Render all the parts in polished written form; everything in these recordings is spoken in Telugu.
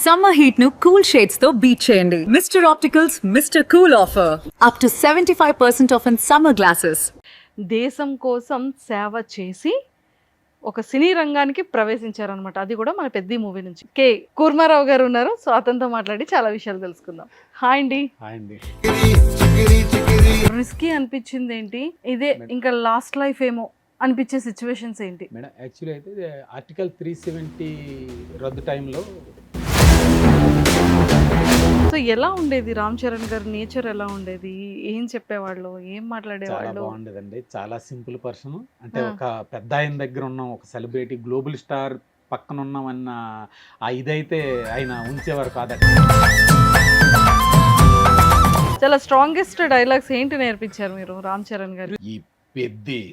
Summer heat nu cool shades తో beat చేయండి. Mr. Opticals Mr. Cool offer. Up to 75% off in summer glasses. దేశం కోసం సేవ చేసి ఒక సినీ రంగానికి ప్రవేశించారనమాట. అది కూడా మన పెద్ద మూవీ నుంచి. కే కూర్మారావు గారు ఉన్నారు. సో అతనితో మాట్లాడి చాలా విషయాలు తెలుసుకుందాం. హాయ్ అండి. రిస్కీ అనిపించింది ఏంటి? ఇదే ఇంకా లాస్ట్ లైఫ్ ఏమో అనిపించే సిచ్యువేషన్స్ ఏంటి? మేడం యాక్చువల్లీ అయితే ఆర్టికల్ 370 రద్దు టైంలో సో ఎలా ఉండేది రామ్ చరణ్ గారి నేచర్? ఎలా ఉండేది? ఏం చెప్పేవాళ్ళు? ఏం చాలా మాట్లాడేవాళ్ళు? బాగుండేదండి. చాలా సింపుల్ పర్సన్. అంటే ఒక పెద్ద ఆయన దగ్గర ఉన్నాం, ఒక సెలబ్రిటీ గ్లోబల్ స్టార్ పక్కన ఉన్నామన్న ఆ ఇదైతే ఆయన ఉంచేవారు కాదట. చాలా స్ట్రాంగెస్ట్ డైలాగ్స్ ఏంటి నేర్పించారు మీరు రామ్ చరణ్ గారు? ఈ పెద్ది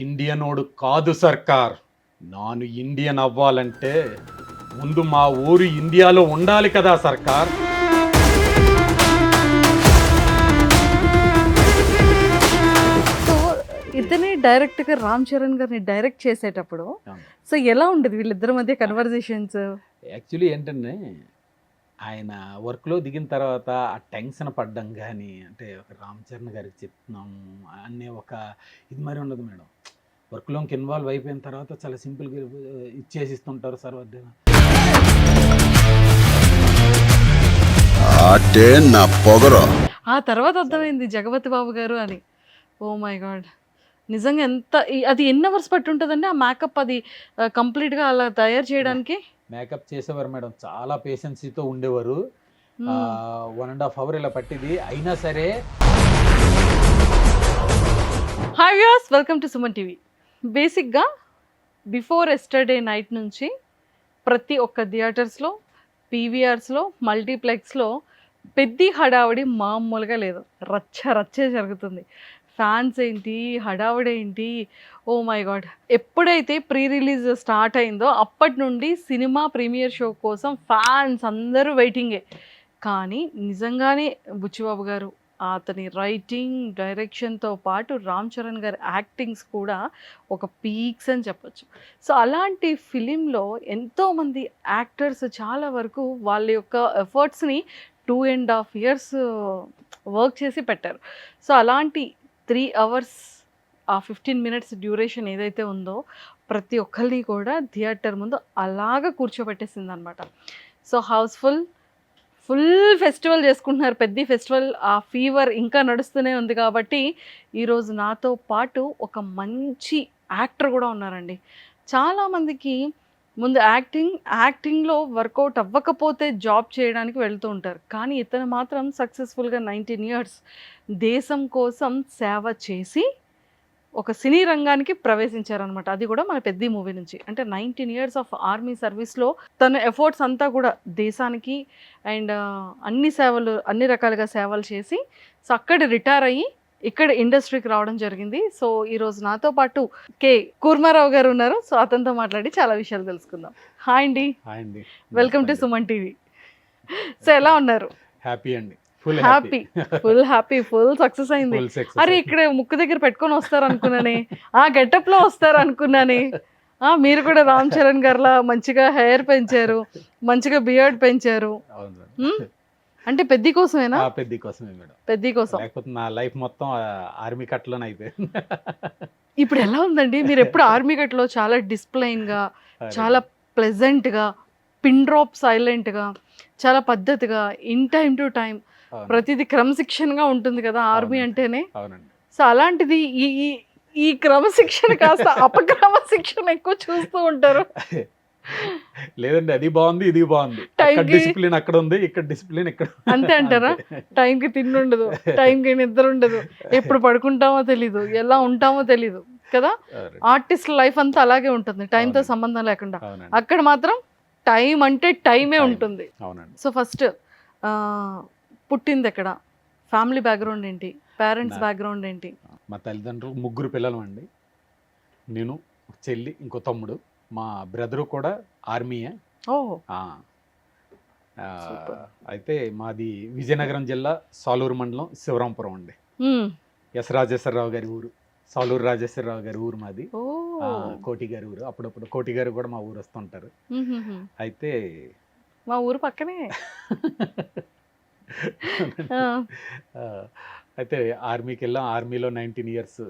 ఇండియనోడు కాదు సర్కార్. నాను ఇండియన్ అవ్వాలంటే ముందు మా ఊరు ఇండియాలో ఉండాలి కదా సర్కార్. సో ఇతనే డైరెక్ట్ గా రామ్ చరణ్ గారిని డైరెక్ట్ చేసేటప్పుడు సో ఎలా ఉండేది వీళ్ళిద్దరి మధ్య కన్వర్జేషన్స్? యాక్చువల్లీ ఏంటంటే ఆయన వర్క్లో దిగిన తర్వాత ఆ టెన్షన్ పడ్డం కానీ, అంటే ఒక రామ్ చరణ్ గారికి చెప్తున్నాము అనే ఒక ఇది మరి ఉండదు మేడం. వర్క్లోకి ఇన్వాల్వ్ అయిపోయిన తర్వాత చాలా సింపుల్గా ఇచ్చేసిస్తుంటారు సార్ వద్ద. అంటే నా పొగరు. ఆ తర్వాత అర్థమైంది జగపతి బాబు గారు అని. ఓ మై గాడ్, నిజంగా ఎంత అది ఎన్ని అవర్స్ పట్టి ఉంటుందండి ఆ మేకప్ అది కంప్లీట్గా అలా తయారు చేయడానికి? మేకప్ చేసేవారు మేడం, చాలా పేషెన్సీతో ఉండేవారు. 1.5 hours ఇలా పట్టింది. అయినా సరే hi viewers, welcome to Suman TV. బేసిక్గా బిఫోర్ ఎస్టర్డే నైట్ నుంచి ప్రతి ఒక్క థియేటర్స్లో, పీవీఆర్స్లో, మల్టీప్లెక్స్లో పెద్ద హడావుడి మామూలుగా లేదు. రచ్చే జరుగుతుంది. ఫ్యాన్స్ ఏంటి, హడావుడి ఏంటి, ఓ మై గాడ్. ఎప్పుడైతే ప్రీ రిలీజ్ స్టార్ట్ అయిందో అప్పటి నుండి సినిమా ప్రీమియర్ షో కోసం ఫ్యాన్స్ అందరూ వెయిటింగే. కానీ నిజంగానే బుచ్చిబాబు గారు అతని రైటింగ్, డైరెక్షన్తో పాటు రామ్ చరణ్ గారి యాక్టింగ్స్ కూడా ఒక పీక్స్ అని చెప్పొచ్చు. సో అలాంటి ఫిలింలో ఎంతోమంది యాక్టర్స్ చాలా వరకు వాళ్ళ యొక్క ఎఫర్ట్స్ని 2.5 years వర్క్ చేసి పెట్టారు. సో అలాంటి 3 hours ఆ 15 minutes డ్యూరేషన్ ఏదైతే ఉందో ప్రతి ఒక్కరిని కూడా థియేటర్ ముందు అలాగా కూర్చోబెట్టేసింది అనమాట. సో ఫుల్ ఫెస్టివల్ చేసుకుంటున్నారు, పెద్ద ఫెస్టివల్. ఆ ఫీవర్ ఇంకా నడుస్తూనే ఉంది కాబట్టి ఈరోజు నాతో పాటు ఒక మంచి యాక్టర్ కూడా ఉన్నారండి. చాలామందికి ముందు యాక్టింగ్లో వర్కౌట్ అవ్వకపోతే జాబ్ చేయడానికి వెళ్తూ ఉంటారు. కానీ ఇతను మాత్రం సక్సెస్ఫుల్గా 19 years దేశం కోసం సేవ చేసి ఒక సినీ రంగానికి ప్రవేశించారనమాట. అది కూడా మన పెద్ద మూవీ నుంచి. అంటే 19 years ఆఫ్ ఆర్మీ సర్వీస్లో తన ఎఫర్ట్స్ అంతా కూడా దేశానికి అండ్ అన్ని రకాలుగా సేవలు చేసి సో అక్కడ రిటైర్ అయ్యి ఇక్కడ ఇండస్ట్రీకి రావడం జరిగింది. సో ఈరోజు నాతో పాటు కే కూర్మారావు గారు ఉన్నారు. సో అతనితో మాట్లాడి చాలా విషయాలు తెలుసుకుందాం. హాయ్ అండి. హాయ్ అండి. Welcome to Suman TV. So ఎలా ఉన్నారు? హ్యాపీ అండి. ఫుల్ హ్యాపీ, ఫుల్ సక్సెస్ అయింది. అరే ఇక్కడ ముక్కు దగ్గర పెట్టుకొని వస్తారు అనుకున్నానే, ఆ గెటప్ లో వస్తారు అనుకున్నానే. మీరు కూడా రామ్ చరణ్ గారిలా మంచిగా హెయిర్ పెంచారు, మంచిగా బియర్డ్ పెంచారు. అంటే పెద్ద కోసమేనా? పెద్ద కోసమే మేడం. పెద్ద కోసం. లేకపోతే నా లైఫ్ మొత్తం ఆర్మీ కట్లోనే అయిపోయింది. ఇప్పుడు ఎలా ఉందండి? మీరు ఎప్పుడు ఆర్మీ కట్లో చాలా డిసిప్లైన్ గా, చాలా ప్లెజెంట్ గా, పిన్ డ్రాప్ సైలెంట్ గా, చాలా పద్ధతిగా, ఇన్ టైం టు టైం, ప్రతిదీ క్రమశిక్షణగా ఉంటుంది కదా ఆర్మీ అంటేనే. అవునండి. సో అలాంటిది ఈ క్రమశిక్షణ కాస్త అపక్రమశిక్షణ ఎక్కువ చూస్తూ ఉంటారు. లేదండి, అది బాగుంది, ఇది బాగుంది. డిసిప్లిన్ అక్కడ ఉంది, ఇక్కడ డిసిప్లిన్ ఇక్కడ. అంతే అంటారా? టైంకి తిండి ఉండదు, టైంకి నిద్ర ఉండదు, ఎప్పుడు పడుకుంటామో తెలీదు, ఎలా ఉంటామో తెలీదు కదా. ఆర్టిస్ట్ లైఫ్ అంతా అలాగే ఉంటుంది, టైంతో సంబంధం లేకుండా. అక్కడ మాత్రం టైం అంటే టైమే ఉంటుంది. సో ఫస్ట్ పుట్టింది ఎక్కడ, ఫ్యామిలీ బ్యాక్గ్రౌండ్ ఏంటి, పేరెంట్స్ బ్యాక్గ్రౌండ్ ఏంటి? మా తల్లిదండ్రులు 3 పిల్లలు అండి. నేను, చెల్లి, ఇంకో తమ్ముడు. మా బ్రదరు కూడా ఆర్మీయే. అయితే మాది విజయనగరం జిల్లా సాలూరు మండలం శివరాంపురం అండి. ఎస్ రాజేశ్వరరావు గారి ఊరు, సాలూరు రాజేశ్వరరావు గారి ఊరు మాది. కోటి గారి ఊరు. అప్పుడప్పుడు కోటి గారు కూడా మా ఊరు వస్తుంటారు. అయితే మా ఊరు పక్కనే. ఆ! ఆ, అయితే ఆర్మీకి వెళ్ళాం. ఆర్మీలో 19 ఇయర్స్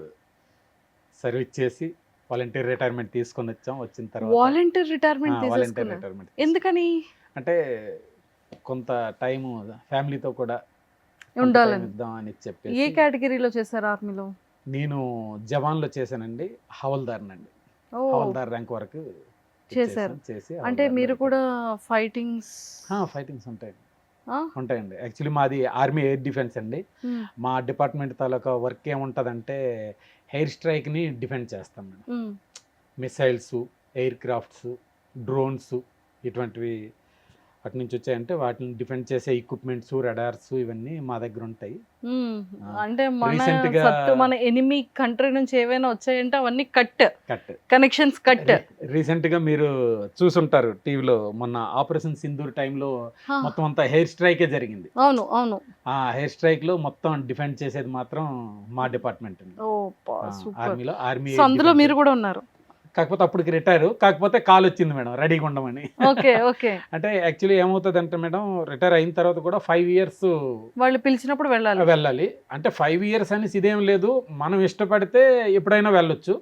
సర్వీస్ చేసి వాలంటీర్ రిటైర్మెంట్ తీసుకొని వచ్చాం. వచ్చిన తర్వాత వాలంటీర్ రిటైర్మెంట్ వాలంటీర్ తీసేసుకున్నారు. రిటైర్మెంట్ ఎందుకని? అంటే కొంత టైము ఫ్యామిలీతో కూడా కొంత టైం ఉండాలని. ఇద్దాం అని ఏ చెప్పేసి కేటగిరీలో చేశారు ఆర్మీలో? నేను జవాన్లో చేశానండి. హవల్దార్నండి. ఓ, హవల్దార్ ర్యాంక్ వరకు చేశారు. చేసి అంటే మీరు కూడా ఫైటింగ్స్? ఫైటింగ్స్ ఉంటాయండి. యాక్చువల్లీ మాది ఆర్మీ ఎయిర్ డిఫెన్స్ అండి. మా డిపార్ట్మెంట్ తాలూకా వర్క్ ఏముంటుందంటే ఎయిర్ స్ట్రైక్ని డిఫెండ్ చేస్తాం madam. Missiles, air crafts, drones ఇటువంటివి అటు నుంచి వచ్చాయంటే వాటిని డిఫెండ్ చేసే ఎక్విప్మెంట్స్, రడార్స్ ఇవన్నీ మా దగ్గర ఉంటాయి. అంటే మన రీసెంట్గా మన ఎనిమి కంట్రీ నుంచి ఏవైనా వచ్చాయంటే అవన్నీ కట్ కట్ కనెక్షన్స్ కట్. రీసెంట్గా మీరు చూసుంటారు టీవీలో మొన్న ఆపరేషన్ సింధూర్ టైంలో మొత్తం అంతా హెయిర్ స్ట్రైకే జరిగింది. అవును అవును. ఆ హెయిర్ స్ట్రైక్ లో మొత్తం డిఫెండ్ చేసేది మాత్రం మా డిపార్ట్మెంట్ అండి. ఓ సూపర్. ఆర్మీలో ఆర్మీ సో అందులో మీరు కూడా ఉన్నారు. కాకపోతే అప్పటికి రిటైర్, కాకపోతే కాల్ వచ్చింది మేడం రెడీగా ఉండమని. Okay okay. అంటే యాక్చువల్లీ ఏమవుతుంది అంటే మేడం, రిటైర్ అయిన తర్వాత కూడా 5 years వాళ్ళు పిలిచినప్పుడు వెళ్ళాలి. అంటే 5 years అనేసి ఇదేం లేదు, మనం ఇష్టపడితే ఎప్పుడైనా వెళ్ళొచ్చు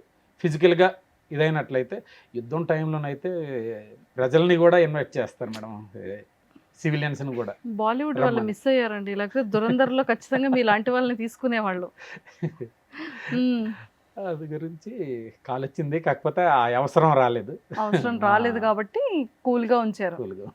ఫిజికల్గా ఇదైనట్లయితే. యుద్ధం టైంలోనైతే ప్రజల్ని కూడా ఇన్వైట్ చేస్తారు మేడం, సివిలియన్స్ని కూడా. బాలీవుడ్ వాళ్ళు మిస్ అయ్యారండి, లేకపోతే దురంధర్లో ఖచ్చితంగా మీ లాంటి వాళ్ళని తీసుకునేవాళ్ళు. అది గురించి కాల్ వచ్చింది, కాకపోతే ఆ అవసరం రాలేదు కాబట్టి కూల్గా ఉంచారు. కూల్గా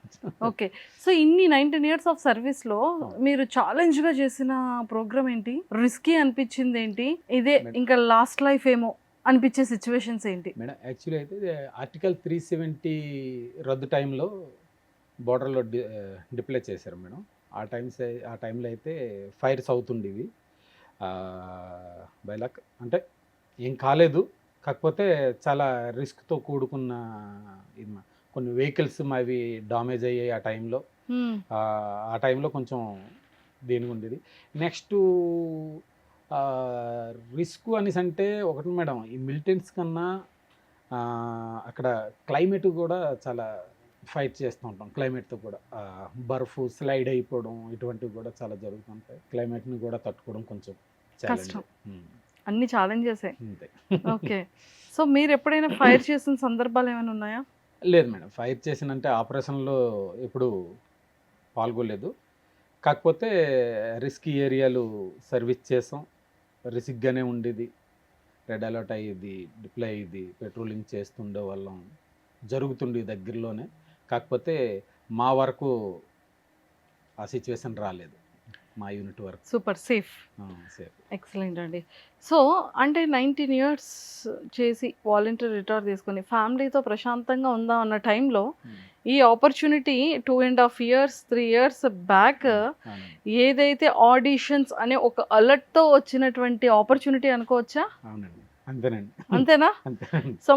ఓకే. సో ఇన్ని 19 years ఆఫ్ సర్వీస్ లో మీరు ఛాలెంజ్ గా చేసిన ప్రోగ్రామ్ ఏంటి? రిస్కీ అనిపించింది ఏంటి? ఇదే ఇంకా లాస్ట్ లైఫ్ ఏమో అనిపించే సిచ్యువేషన్స్ ఏంటి? మేడం యాక్చువల్లీ అయితే ఆర్టికల్ 370 రద్దు టైంలో బోర్డర్లో డిప్లై చేశారు మేడం. ఆ టైంలో అయితే ఫైర్స్ అవుతుండేవి. బై లక్ అంటే ఏం కాలేదు, కాకపోతే చాలా రిస్క్తో కూడుకున్న ఇది. కొన్ని వెహికల్స్ అవి డామేజ్ అయ్యాయి ఆ టైంలో. ఆ టైంలో కొంచెం దేనికి ఉండేది. నెక్స్ట్ రిస్క్ అనేసి అంటే ఒకటి మేడం, ఈ మిలిటెంట్స్ కన్నా అక్కడ క్లైమేట్ కూడా చాలా ఫైట్ చేస్తూ ఉంటాం. క్లైమేట్తో కూడా బర్ఫ్ స్లైడ్ అయిపోవడం ఇటువంటివి కూడా చాలా జరుగుతుంటాయి. క్లైమేట్ని కూడా తట్టుకోవడం కొంచెం కష్టం. అన్ని ఛాలెంజెసే. అంతే. ఓకే. సో మీరు ఎప్పుడైనా ఫైర్ చేసిన సందర్భాలు ఏమైనా ఉన్నాయా? లేదు మేడం, ఫైర్ చేసినంటే ఆపరేషన్లో ఎప్పుడు పాల్గొలేదు. కాకపోతే రిస్కీ ఏరియాలు సర్వీస్ చేసాం. రిస్క్గానే ఉండేది. రెడ్ అలర్ట్ అయ్యేది, డిప్లై అయ్యేది, పెట్రోలింగ్ చేస్తుండే వాళ్ళం, జరుగుతుండే దగ్గరలోనే. కాకపోతే మా వరకు ఆ సిచ్యువేషన్ రాలేదు, మా యూనిట్ వరకు. Super safe. ఎక్సలెంట్ అండి. సో అంటే 19 years చేసి వాలంటీర్ రిటైర్ తీసుకొని ఫ్యామిలీతో ప్రశాంతంగా ఉందాం అన్న టైంలో ఈ ఆపర్చునిటీ 2.5 years 3 years బ్యాక్ ఏదైతే ఆడిషన్స్ అనే ఒక అలర్ట్తో వచ్చినటువంటి ఆపర్చునిటీ అనుకోవచ్చా? అవునండి, అంతేనండి. అంతేనా? అంతేనండి. సో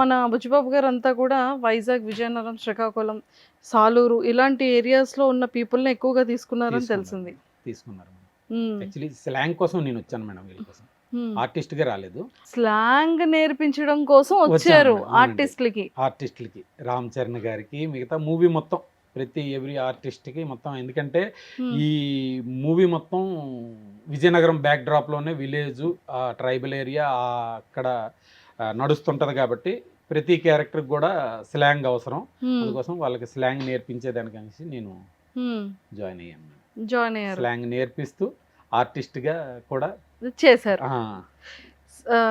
మన బుచ్చిబాబు గారు అంతా కూడా వైజాగ్, విజయనగరం, శ్రీకాకుళం, సాలూరు ఇలాంటి ఏరియాస్లో ఉన్న పీపుల్ని ఎక్కువగా తీసుకున్నారని తెలిసింది. తీసుకున్నారు. యాక్చువల్లీ స్లాంగ్ కోసం నేను వచ్చాను మేడం, వీళ్ళ కోసం. ఆర్టిస్ట్గా రాలేదు, స్లాంగ్ నేర్పించడం కోసం వచ్చారు ఆర్టిస్టులకి. రామ్ చరణ్ గారికి, మిగతా మూవీ మొత్తం ప్రతి ఎవ్రీ ఆర్టిస్ట్కి మొత్తం. ఎందుకంటే ఈ మూవీ మొత్తం విజయనగరం బ్యాక్ డ్రాప్లోనే విలేజ్, ట్రైబల్ ఏరియా అక్కడ నడుస్తుంటుంది కాబట్టి ప్రతి క్యారెక్టర్కి కూడా స్లాంగ్ అవసరం. అందుకోసం వాళ్ళకి స్లాంగ్ నేర్పించేదానికనేసి నేను జాయిన్ అయ్యాను. స్లాంగ్ నేర్పిస్తూ ఆర్టిస్ట్గా కూడా చేశారు.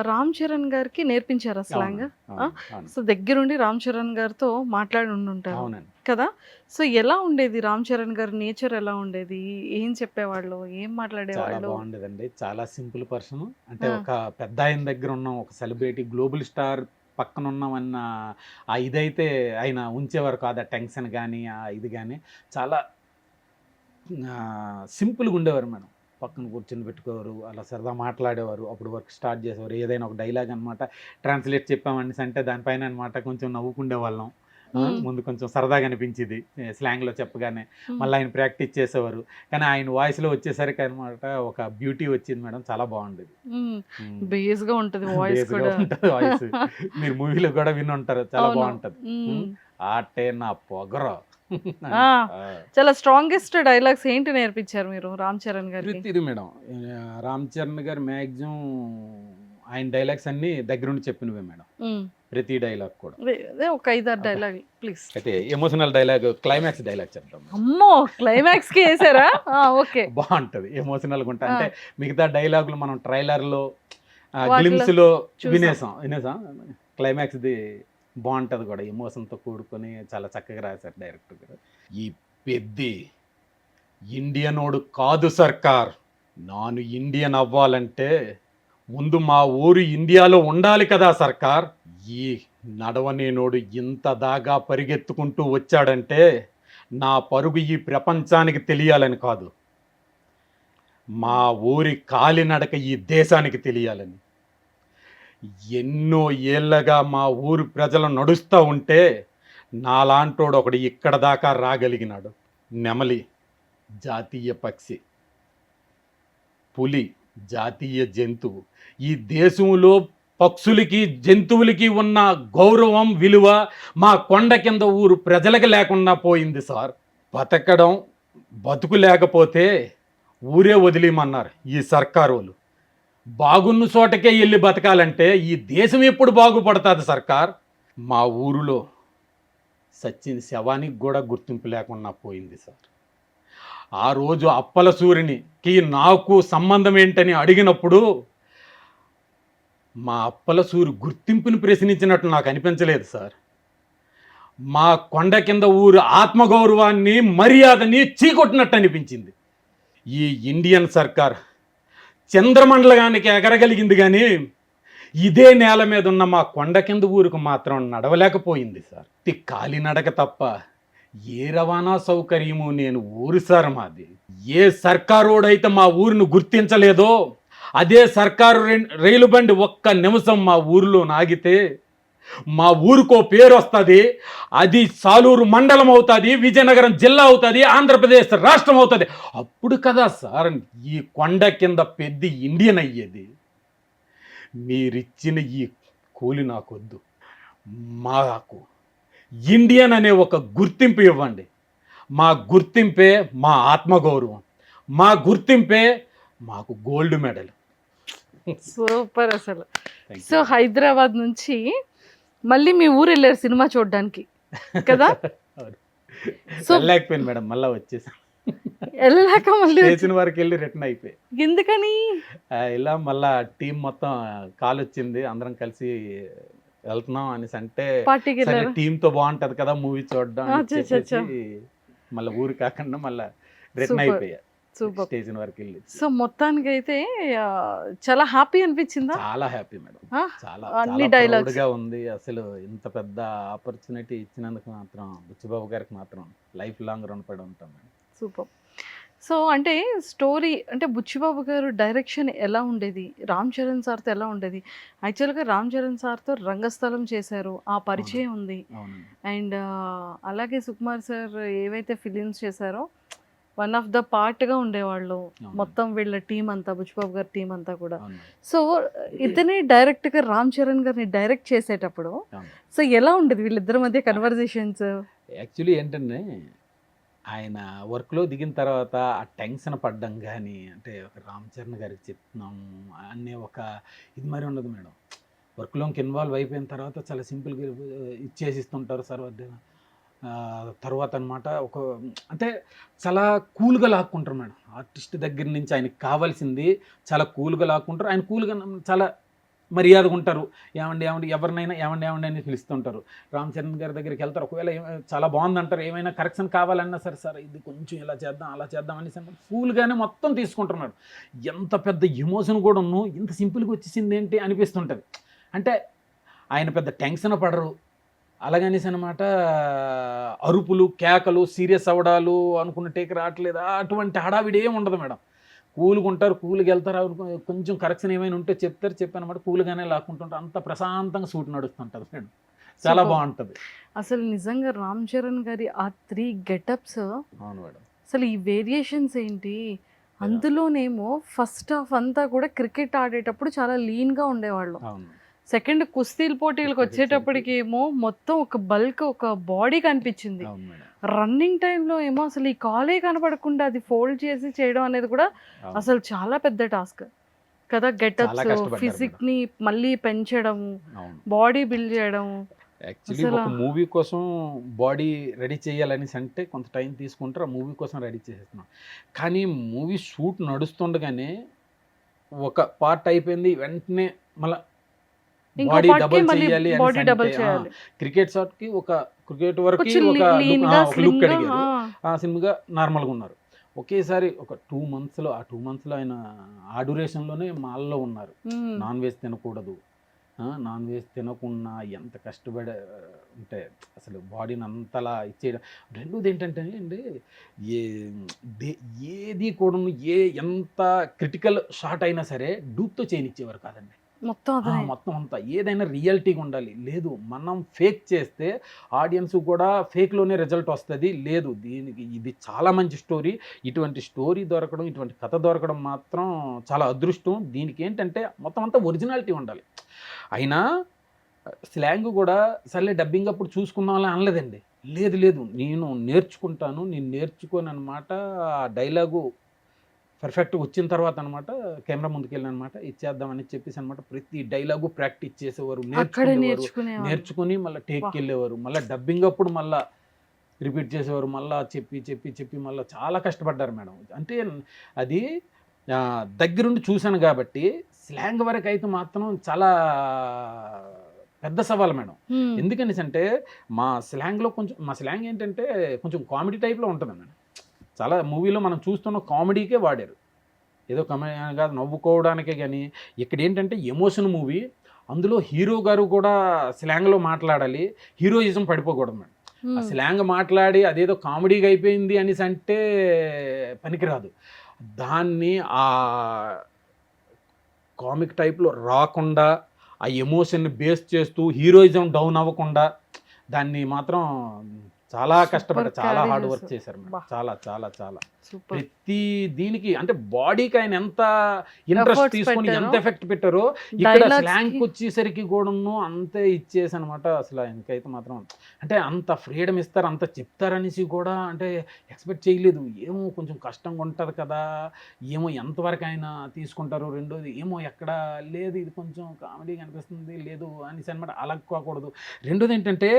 రామ్ చరణ్ గారికి నేర్పించారా స్లాంగ్? సో దగ్గరుండి రామ్ చరణ్ గారితో మాట్లాడి ఉండుంటారు కదా. సో ఎలా ఉండేది రామ్ చరణ్ గారి నేచర్? ఎలా ఉండేది? ఏం చెప్పేవాళ్ళు? ఏం మాట్లాడేవాళ్ళు? బాగుండేదండి. చాలా సింపుల్ పర్సన్. అంటే ఒక పెద్ద ఆయన దగ్గర ఉన్నాం, ఒక సెలబ్రిటీ గ్లోబల్ స్టార్ పక్కన ఉన్నామన్న ఆ ఇదైతే ఆయన ఉంచేవారు కాదు. ఆ టెన్షన్ కానీ ఆ ఇది కానీ చాలా సింపుల్గా ఉండేవారు మేడం. పక్కన కూర్చొని పెట్టుకోరు, అలా సరదా మాట్లాడేవారు. అప్పుడు వర్క్ స్టార్ట్ చేసేవారు. ఏదైనా ఒక డైలాగ్ అనమాట ట్రాన్స్లేట్ చెప్పామని అంటే దానిపైన అనమాట కొంచెం నవ్వుకుండే వాళ్ళం. ముందు కొంచెం సరదాగా అనిపించింది స్లాంగ్లో చెప్పగానే. మళ్ళీ ఆయన ప్రాక్టీస్ చేసేవారు. కానీ ఆయన వాయిస్లో వచ్చేసరికి అనమాట ఒక బ్యూటీ వచ్చింది మేడం, చాలా బాగుండేది. బేస్గా ఉంటుంది వాయిస్. మీరు మూవీలో కూడా విని ఉంటారు, చాలా బాగుంటుంది. ఆటే నా పొగర ఆ, చాలా స్ట్రాంగెస్ట్ డైలాగ్స్ ఏంటి నేర్పించారు మీరు రామ్ చరణ్ గారికి? ప్రతిది మేడం. రామ్ చరణ్ గారు మ్యాక్సిమం ఆయన డైలాగ్స్ అన్ని దగ్గరుండి చెప్పినవే మేడం. ఉమ్. ప్రతి డైలాగ్ కూడా. అదే ఒక 5-6 డైలాగ్ ప్లీజ్. అయితే ఎమోషనల్ డైలాగ్, క్లైమాక్స్ డైలాగ్ చెప్తాం మేడం. అమ్మో, క్లైమాక్స్ కి వేసారా? ఓకే. బాగుంటది, ఎమోషనల్గా ఉంటాయి. అంటే మిగతా డైలాగులు మనం ట్రైలర్లో వాటిలో గ్లిమ్స్లో చూసాం. వినేసాం. క్లైమాక్స్ది బాగుంటుంది కూడా, ఎమోషన్తో కూడుకొని చాలా చక్కగా రాశారు డైరెక్టర్ గారు. ఈ పెద్ది ఇండియనోడు కాదు సర్కార్. నాను ఇండియన్ అవ్వాలంటే ముందు మా ఊరు ఇండియాలో ఉండాలి కదా సర్కార్. ఈ నడవనేనోడు ఇంత దాగా పరిగెత్తుకుంటూ వచ్చాడంటే నా పరుగు ఈ ప్రపంచానికి తెలియాలని కాదు, మా ఊరి కాలినడక ఈ దేశానికి తెలియాలని. ఎన్నో ఏళ్ళగా మా ఊరి ప్రజలు నడుస్తూ ఉంటే నాలాంటోడు ఒకడు ఇక్కడ దాకా రాగలిగినాడు. నెమలి జాతీయ పక్షి, పులి జాతీయ జంతువు. ఈ దేశంలో పక్షులకి జంతువులకి ఉన్న గౌరవం విలువ మా కొండ కింద ఊరు ప్రజలకు లేకుండా పోయింది సార్. బతకడం బతుకు లేకపోతే ఊరే వదిలేయమన్నారు ఈ సర్కారు వాళ్ళు. బాగున్న చోటకే వెళ్ళి బతకాలంటే ఈ దేశం ఎప్పుడు బాగుపడుతుంది సర్కార్? మా ఊరిలో సచ్చిన శవానికి కూడా గుర్తింపు లేకుండా పోయింది సార్. ఆ రోజు అప్పల సూర్యునికి నాకు సంబంధం ఏంటని అడిగినప్పుడు మా అప్పల సూర్యు గుర్తింపుని ప్రశ్నించినట్టు నాకు అనిపించలేదు సార్. మా కొండ కింద ఊరు ఆత్మగౌరవాన్ని, మర్యాదని చీకొట్టినట్టు అనిపించింది. ఈ ఇండియన్ సర్కార్ చంద్రమండలానికి ఎగరగలిగింది కానీ ఇదే నేల మీద ఉన్న మా కొండ కింద ఊరికి మాత్రం నడవలేకపోయింది సార్. కాలినడక తప్ప ఏ రవాణా సౌకర్యము నేను ఊరు సార్ మాది. ఏ సర్కారోడైతే మా ఊరిని గుర్తించలేదో అదే సర్కారు రైలు బండి ఒక్క నిమిషం మా ఊరిలో నాగితే మా ఊరికో పేరు వస్తుంది. అది సాలూరు మండలం అవుతుంది, విజయనగరం జిల్లా అవుతుంది, ఆంధ్రప్రదేశ్ రాష్ట్రం అవుతుంది. అప్పుడు కదా సార్ ఈ కొండ కింద పెద్ద ఇండియన్ అయ్యేది. మీరిచ్చిన ఈ కూలి నాకొద్దు, మాకు ఇండియన్ అనే ఒక గుర్తింపు ఇవ్వండి. మా గుర్తింపే మా ఆత్మగౌరవం, మా గుర్తింపే మాకు గోల్డ్ మెడల్. సూపర్ అసలు. సో హైదరాబాద్ నుంచి మళ్ళీ మీ ఊరు వెళ్ళారు సినిమా చూడడానికి కదా? సో వెళ్ళలేకపోయింది మేడం, మళ్ళీ వచ్చేసాం. వెళ్ళాక మళ్ళీ చేసిన వరకు వెళ్ళి రిటర్న్ అయిపోయి ఎందుకని? ఇలా మళ్ళా టీం మొత్తం కాల్ వచ్చింది, అందరం కలిసి వెళ్తున్నాం అనేసి అంటే పార్టీకి సరే వెళ్ళారా? టీంతో బాగుంటది కదా మూవీ చూడడం అని అచ్చా, చెప్పేసి అచ్చా. మళ్ళీ ఊరు కాకుండా మళ్ళీ రిటర్న్ Super. అయిపోయా సూపర్. స్టేషన్ వరకు వెళ్ళి. సో మొత్తానికి అయితే చాలా హ్యాపీ అనిపించిందా? చాలా హ్యాపీ మేడం, ఆ? చాలా అన్ని చాలా dialogues. proud గా ఉంది. అసలు ఇంత పెద్ద ఆపర్చునిటీ ఇచ్చినందుకు మాత్రం బుచ్చిబాబు గారికి మాత్రం లైఫ్ లాంగ్ రుణపడి ఉంటాం మేడం. సూపర్. సో అంటే స్టోరీ అంటే బుచ్చిబాబు గారు డైరెక్షన్ ఎలా ఉండేది, రామ్ చరణ్ సార్తో ఎలా ఉండేది? యాక్చువల్గా రామ్ చరణ్ సార్తో రంగస్థలం చేశారు, ఆ పరిచయం ఉంది. అవునండి. అండ్ అలాగే సుకుమార్ సార్ ఏవైతే ఫిలిమ్స్ చేశారో వన్ ఆఫ్ ద పార్ట్గా ఉండేవాళ్ళు మొత్తం వీళ్ళ టీం అంతా, బుచ్చిబాబు గారి టీం అంతా కూడా. అవును. సో ఇతనే డైరెక్ట్గా రామ్ చరణ్ గారిని డైరెక్ట్ చేసేటప్పుడు అవును. సో ఎలా ఉండేది వీళ్ళిద్దరి మధ్య కన్వర్జేషన్స్? యాక్చువల్లీ ఏంటంటే ఆయన వర్క్లో దిగిన తర్వాత ఆ టెన్షన్ పడ్డం కానీ, అంటే ఒక రామ్ చరణ్ గారికి చెప్తున్నాము అనే ఒక ఇది మరి ఉండదు మేడం. వర్క్లోకి ఇన్వాల్వ్ అయిపోయిన తర్వాత చాలా సింపుల్గా ఇచ్చేసిస్తుంటారు సార్. తర్వాత అనమాట ఒక అంటే చాలా కూల్గా లాక్కుంటారు మేడం. ఆర్టిస్ట్ దగ్గర నుంచి ఆయనకి కావాల్సింది చాలా కూల్గా లాక్కుంటారు. ఆయన కూల్గా చాలా మర్యాదగా ఉంటారు. ఏమండి ఏమండి ఎవరినైనా ఏమండి ఏమండి అని పిలుస్తుంటారు. రామ్ చరణ్ గారి దగ్గరికి వెళ్తారు. ఒకవేళ చాలా బాగుందంటారు, ఏమైనా కరెక్షన్ కావాలన్నా సరే సార్ ఇది కొంచెం ఇలా చేద్దాం అలా చేద్దాం అనేసి కూల్గానే మొత్తం తీసుకుంటున్నాడు. ఎంత పెద్ద ఎమోషన్ కూడా ఉన్నావు, ఇంత సింపుల్గా వచ్చేసింది ఏంటి అనిపిస్తుంటుంది. అంటే ఆయన పెద్ద టెన్షన్ పడరు. అలాగనేసి అనమాట అరుపులు కేకలు సీరియస్ అవ్వడాలు అనుకున్న టేక్ రావట్లేదు అటువంటి హడావిడి ఏమి ఉండదు మేడం. కూల్గా ఉంటారు, కూల్గా వెళ్తారు. కొంచెం కరెక్షన్ ఏమైనా ఉంటే చెప్తారు, చెప్పానమాట కూల్గానే లాక్కుంటుంటారు. అంత ప్రశాంతంగా షూట్ నడుస్తుంటుంది మేడం. చాలా బాగుంటుంది అసలు నిజంగా రామ్ చరణ్ గారి ఆ 3 గెటప్స్. అవును మేడం. అసలు ఈ వేరియేషన్స్ ఏంటి? అందులోనేమో ఫస్ట్ హాఫ్ అంతా కూడా క్రికెట్ ఆడేటప్పుడు చాలా లీన్గా ఉండేవాళ్ళు. అవును. సెకండ్ కుస్తీల పోటీలకు వచ్చేటప్పటికి ఏమో మొత్తం ఒక బల్క్ ఒక బాడీ కనిపించింది. అవును మేడం. రన్నింగ్ టైంలో ఏమో అసలు ఈ కాలే కనపడకుండా అది ఫోల్డ్ చేసి చేయడం అనేది కూడా అవును. అసలు చాలా పెద్ద టాస్క్ కదా. చాలా గెటప్స్, కష్టపడ్డారు ఫిజిక్ మేడం. ని మళ్ళీ పెంచడం, అవును. బాడీ బిల్డ్ చేయడం. యాక్చువల్లీ అసలు ఒక మూవీ కోసం బాడీ రెడీ చేయాలనేసి అంటే కొంత టైం తీసుకుంటారు, ఆ మూవీ కోసం రెడీ చేసేస్తున్నాం. కానీ మూవీ షూట్ నడుస్తుండగానే ఒక పార్ట్ అయిపోయింది, వెంటనే మళ్ళీ ఇంకో బాడీ పార్ట్ కి డబల్ మళ్ళీ చేయాలి బాడీ అనేసి డబల్ అంటే చేయాలి. క్రికెట్ షాట్కి క్రికెట్ వరకు కొంచెం ఒక లీన్ లుక్ గా ఒక స్లిమ్ లుక్ గా. అడిగారు. ఆ సినిమాగా నార్మల్గా ఉన్నారు. ఒకేసారి ఒక 2 మంత్స్లో ఆయన ఆ డ్యూరేషన్లోనే మాల్లో ఉన్నారు. నాన్ వెజ్ తినకూడదు, నాన్ వెజ్ తినకుండా ఎంత కష్టపడే ఉంటే అసలు బాడీని అంతలా ఇచ్చేయడం. రెండోది ఏంటంటే అండి, ఏ ఏది కూడా ఎంత క్రిటికల్ షాట్ అయినా సరే డూప్తో చేయనిచ్చేవారు కాదండి. మొత్తం అదే. మొత్తం అంతా ఏదైనా రియాలిటీగా ఉండాలి. లేదు మనం ఫేక్ చేస్తే ఆడియన్స్ కూడా ఫేక్లోనే రిజల్ట్ వస్తుంది. లేదు దీనికి ఇది చాలా మంచి స్టోరీ, ఇటువంటి స్టోరీ దొరకడం, ఇటువంటి కథ దొరకడం మాత్రం చాలా అదృష్టం. దీనికి ఏంటంటే మొత్తం అంతా ఒరిజినాలిటీ ఉండాలి. అయినా స్లాంగ్ కూడా సర్లే డబ్బింగ్ అప్పుడు చూసుకుందాం అలా అనలేదండి. లేదు లేదు నేను నేర్చుకుంటాను, నేను నేర్చుకోను అనమాట. ఆ డైలాగు పర్ఫెక్ట్గా వచ్చిన తర్వాత అనమాట కెమెరా ముందుకు వెళ్ళిన అనమాట ఇచ్చేద్దామని చెప్పేసి అనమాట ప్రతి డైలాగు ప్రాక్టీస్ చేసేవారు, అక్కడే నేర్చుకునేవారు, నేర్చుకుని మళ్ళీ టేక్కి వెళ్ళేవారు, మళ్ళీ డబ్బింగ్ అప్పుడు మళ్ళీ రిపీట్ చేసేవారు, మళ్ళీ చెప్పి చెప్పి చెప్పి మళ్ళీ చాలా కష్టపడ్డారు మేడం. అంటే అది దగ్గరుండి చూశాను కాబట్టి స్లాంగ్ వరకు అయితే మాత్రం చాలా పెద్ద సవాల్ మేడం. ఎందుకనేసి అంటే మా స్లాంగ్ ఏంటంటే కొంచెం కామెడీ టైప్లో ఉంటుంది మేడం. చాలా మూవీలో మనం చూస్తున్న కామెడీకే వాడారు, ఏదో కామెడీ కాదు నవ్వుకోవడానికే. కానీ ఇక్కడ ఏంటంటే ఎమోషన్ మూవీ, అందులో హీరో గారు కూడా స్లాంగ్లో మాట్లాడాలి, హీరోయిజం పడిపోకూడదు మేడం. ఆ స్లాంగ్ మాట్లాడి అదేదో కామెడీగా అయిపోయింది అనేసి అంటే పనికిరాదు. దాన్ని ఆ కామిక్ టైప్లో రాకుండా, ఆ ఎమోషన్ని బేస్ చేస్తూ హీరోయిజం డౌన్ అవ్వకుండా దాన్ని మాత్రం చాలా కష్టపడ్డారు, చాలా హార్డ్ వర్క్ చేశారు మేడం. చాలా చాలా చాలా ప్రతి దీనికి అంటే బాడీకి ఆయన ఎంత ఇంట్రెస్ట్ తీసుకొని ఎంత ఎఫెక్ట్ పెట్టారో ఇక్కడ స్లాంగ్ వచ్చేసరికి కూడాను అంతే ఇచ్చేసి అనమాట. అసలు ఆయనకైతే మాత్రం అంటే అంత ఫ్రీడమ్ ఇస్తారు, అంత చెప్తారనేసి కూడా అంటే ఎక్స్పెక్ట్ చేయలేదు. ఏమో కొంచెం కష్టంగా ఉంటుంది కదా, ఏమో ఎంతవరకు ఆయన తీసుకుంటారు. రెండోది ఏమో ఎక్కడ లేదు ఇది కొంచెం కామెడీగా అనిపిస్తుంది లేదు అనేసి అనమాట. అలా కాకూడదు. రెండోది ఏంటంటే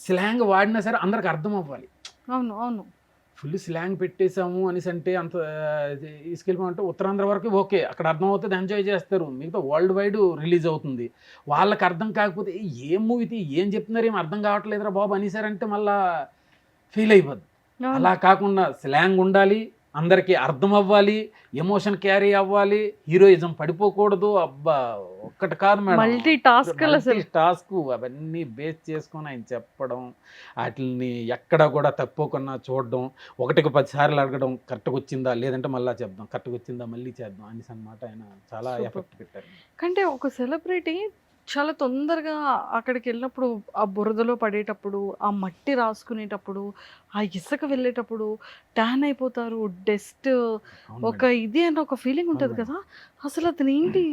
స్లాంగ్ వాడినా సరే అందరికి అర్థం అవ్వాలి. అవును అవును. ఫుల్ స్లాంగ్ పెట్టేశాము అనేసి అంటే అంత తీసుకెళ్ళిపోమంటే ఉత్తరాంధ్ర వరకు ఓకే, అక్కడ అర్థం అవుతుంది, ఎంజాయ్ చేస్తారు. మిగతా వరల్డ్ వైడ్ రిలీజ్ అవుతుంది, వాళ్ళకి అర్థం కాకపోతే ఏం మూవీ ఏం చెప్తున్నారు ఏం అర్థం కావట్లేదురా బాబు అనేసారంటే మళ్ళా ఫీల్ అయిపోద్ది. అలా కాకుండా స్లాంగ్ ఉండాలి, అందరికీ అర్థం అవ్వాలి, ఎమోషన్ క్యారీ అవ్వాలి, హీరోయిజం పడిపోకూడదు. అబ్బా ఒక్కటి కాదు మేడం, మల్టీ టాస్క్ అవన్నీ బేస్ చేసుకొని ఆయన చెప్పడం, వాటిని ఎక్కడ కూడా తప్పుకున్నా చూడడం, ఒకటికి 10 సార్లు అడగడం కరెక్ట్గా వచ్చిందా, లేదంటే మళ్ళీ చెప్దాం కరెక్ట్గా వచ్చిందా మళ్ళీ చేద్దాం అనేసి అనమాట. ఆయన చాలా ఎఫెక్ట్ పెట్టారు. కంటే ఒక సెలబ్రిటీ చాలా తొందరగా అక్కడికి వెళ్ళినప్పుడు, ఆ బురదలో పడేటప్పుడు, ఆ మట్టి రాసుకునేటప్పుడు, ఆ ఇసుక వెళ్ళేటప్పుడు ట్యాన్ అయిపోతారు, డస్ట్ ఒక ఇది అని ఒక ఫీలింగ్ ఉంటుంది కదా. అసలు అతను ఏంటి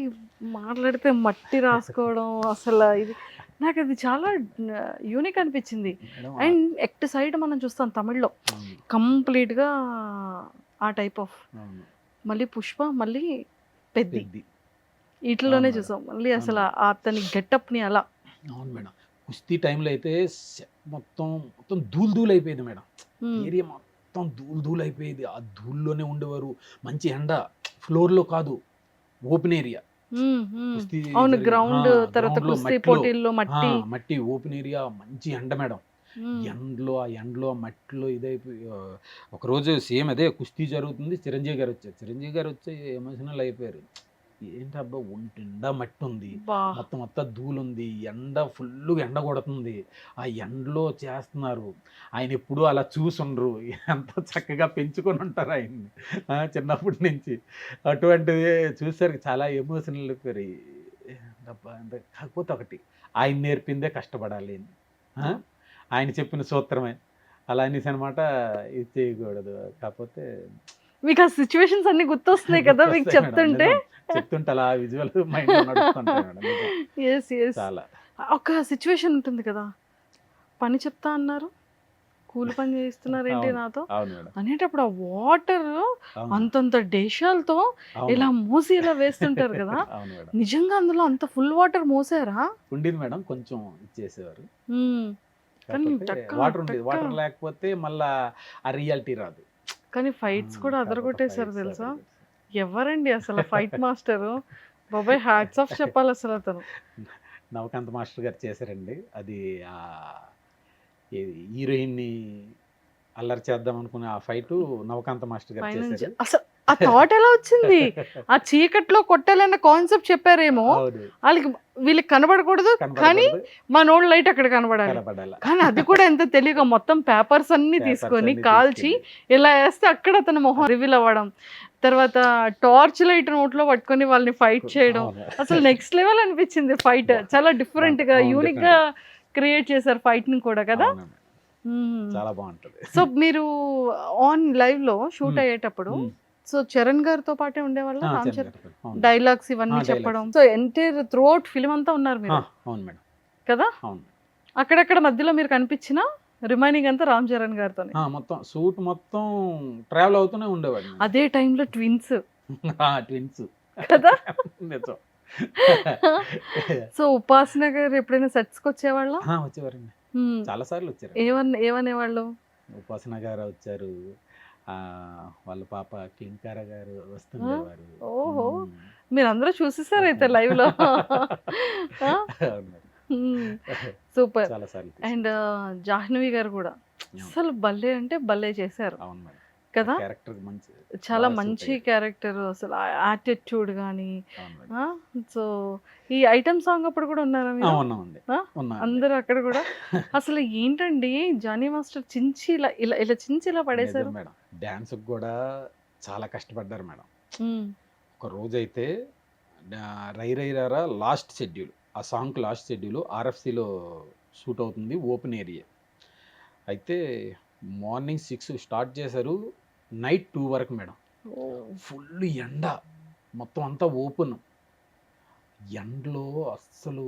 మాట్లాడితే మట్టి రాసుకోవడం, అసలు ఇది నాకు అది చాలా యూనిక్ అనిపించింది. అండ్ ఎక్ట్ సైడ్ మనం చూస్తాం తమిళ్లో కంప్లీట్గా ఆ టైప్ ఆఫ్, మళ్ళీ పుష్ప, మళ్ళీ పెద్ది వీటిలోనే చూసాం మళ్ళీ అసలు అతని గెటప్ని అలా. అవును మేడం. కుస్తీ టైంలో అయితే మొత్తం మొత్తం ధూళి అయిపోయేది మేడం. ఏరియా మొత్తం ధూళి అయిపోయేది. ఆ ధూళిలోనే ఉండేవారు. మంచి ఎండ, ఫ్లోర్లో కాదు, ఓపెన్ ఏరియా. అవును, గ్రౌండ్ తర్వాత కుస్తీ పోటీల్లో మట్టి ఓపెన్ ఏరియా, మంచి ఎండ మేడం. ఎండలో ఆ మట్టిలో ఇదైపోయి ఒకరోజు సేమ్ అదే కుస్తీ జరుగుతుంది, చిరంజీవి గారు వచ్చి ఎమోషనల్ అయిపోయారు. ఏంటబ్బా ఒంటిండా మట్టి ఉంది, మొత్తం ధూళి ఉంది, ఎండ ఫుల్గా ఎండ కొడుతుంది, ఆ ఎండలో చేస్తున్నారు. ఆయన ఎప్పుడూ అలా చూసుండ్రు, ఎంత చక్కగా పెంచుకొని ఉంటారు ఆయన్ని చిన్నప్పటి నుంచి. అటువంటిది చూసరికి చాలా ఎమోషనల్ అయిపోయారు. డబ్బా కాకపోతే ఒకటి, ఆయన నేర్పిందే కష్టపడాలి, ఆయన చెప్పిన సూత్రమే అలా అనేసి అనమాట. ఇది చేయకూడదు. కాకపోతే మీకు ఆ సిచ్యువేషన్స్ అన్ని గుర్తొస్తున్నాయి కదా మీకు గుర్తొస్తాయి మేడం, చెప్తుంటే. నిజం. చెప్తుంటే అలా విజువల్ మైండ్ నడుస్తుంటాయి మేడం, నిజం. Yes yes. చాలా ఒక సిచ్యువేషన్ ఉంటుంది కదా, పని చెప్తా అన్నారు, కూలి పని చేయిస్తున్నారు ఏంటి అవును. నాతో అవును మేడం, అనేటప్పుడు ఆ వాటర్ అవును. అంతంత డేషాలతో అవును. ఇలా మోసి ఇలా వేస్తుంటారు కదా. అవును మేడం. నిజంగా అందులో అంత ఫుల్ వాటర్ మోసారా? ఉండేది మేడం, కొంచెం ఇచ్చేసేవారు. మ్మ్. కానీ కాకపోతే టక్క వాటర్ ఉండేది, టక్క. వాటర్ లేకపోతే మళ్ళా ఆ రియాలిటీ రాదు. కానీ ఫైట్స్ కూడా కాకపోతే అదరగొట్టేశారు fights తెలుసా. అదరగొట్టేసారు. ఎవరండి అసలు ఫైట్ మాస్టరు? బాబాయ్ హ్యాట్స్ ఆఫ్ చెప్పాలి అసలు అతను. నవకాంత్ మాస్టర్ గారు చేశారండి అది. ఆ హీరోయిన్ని అల్లరి చేద్దాం అనుకునే ఆ ఫైట్ నవకాంత్ మాస్టర్ గారు పైనుంచి చేశారు. అసలు ఆ థాట్ ఎలా వచ్చింది? ఆ చీకట్లో కొట్టాలన్న కాన్సెప్ట్ చెప్పారేమో అవును, వాళ్ళకి, వీళ్ళకి కనబడకూడదు కానీ కనబడకూడదు, మనోళ్ళ లైట్ అక్కడ కనబడాలి. కనబడాల. కానీ అది కూడా ఎంత తెలియక మొత్తం పేపర్స్ అన్ని Papers తీసుకొని అన్ని కాల్చి తీసుకెళ్ళి. ఇలా వేస్తే అక్కడ అతను మొహం రివీల్ అవ్వడం, తర్వాత టార్చ్ లైట్ నోట్లో పట్టుకొని వాళ్ళని ఫైట్ చేయడం, అవును. అసలు నెక్స్ట్ లెవెల్ అనిపించింది ఫైట్. చాలా డిఫరెంట్ గా అవును, యూనిక్ different. గా క్రియేట్ చేశారు ఫైట్ ని కూడా కదా. అవునండి, చాలా బాగుంటది. సో మీరు ఆన్ లైవ్ లో షూట్ మ్మ్. అయ్యేటప్పుడు మ్మ్. సో చరణ్ గారితో పాటే ఉండేవాళ్ళ ఆ, రామ్ చరణ్ చరణ్? గారు. అవును. డైలాగ్స్ ఇవన్నీ dialogues. చెప్పడం, so entire through out film అంతా ఉన్నారు మీరు అవును మేడం, కదా. అవును. అక్కడక్కడ మధ్యలో మీరు కనిపించిన రిమైనింగ్ అంతా రామ్ చరణ్ గారితో. మొత్తం షూట్ మొత్తం ట్రావెల్ అవుతూనే ఉండేవాడు. అదే టైంలో ట్విన్స్ ట్విన్స్ కదా. నిజం. సో ఉపాసన గారు ఎప్పుడైనా సెట్స్కి వచ్చేవాళ్ళ? వచ్చేవారండి, హ్మ్. చాలా సార్లు వచ్చారు. ఏమనేవాళ్ళు? ఉపాసన గారు వచ్చారు, ఆ వాళ్ళ పాప క్లింకార గారు వస్తుండేవారు. ఓహో, మ్మ్. మీరందరూ చూసేసారు అయితే లైవ్ లో. అవును. సూపర్. చాలా సార్లు అండ్ జాహ్నవి గారు కూడా అసలు భలే అంటే భలే చేశారు అవును మేడం, కదా. క్యారెక్టర్ మంచి, చాలా బాగా suit మంచి అయ్యారు. క్యారెక్టర్, అసలు యాటిట్యూడ్ కానీ. అవును మేడం. సో ఈ ఐటమ్ సాంగ్ అప్పుడు కూడా ఉన్నారా మీరు? ఉన్నామండి, ఆ? ఉన్నామండి. అందరూ అక్కడ కూడా అసలు ఏంటండి జానీ మాస్టర్ చించి ఇలా ఇలా ఇలా చించి ఇలా పడేశారు. నిజం మేడం, డ్యాన్స్ కూడా చాలా కష్టపడ్డారు మేడం. మ్మ్. ఒక రోజైతే రై రై రారా లాస్ట్ షెడ్యూల్, ఆ సాంగ్ లాస్ట్ షెడ్యూల్ ఆర్ఎఫ్సిలో షూట్ అవుతుంది, ఓపెన్ ఏరియా. అయితే మార్నింగ్ 6 స్టార్ట్ చేశారు, నైట్ 2 వరకు మేడం. ఓ. ఫుల్ ఎండ, మొత్తం అంతా ఓపెన్ ఎండలో. అస్సలు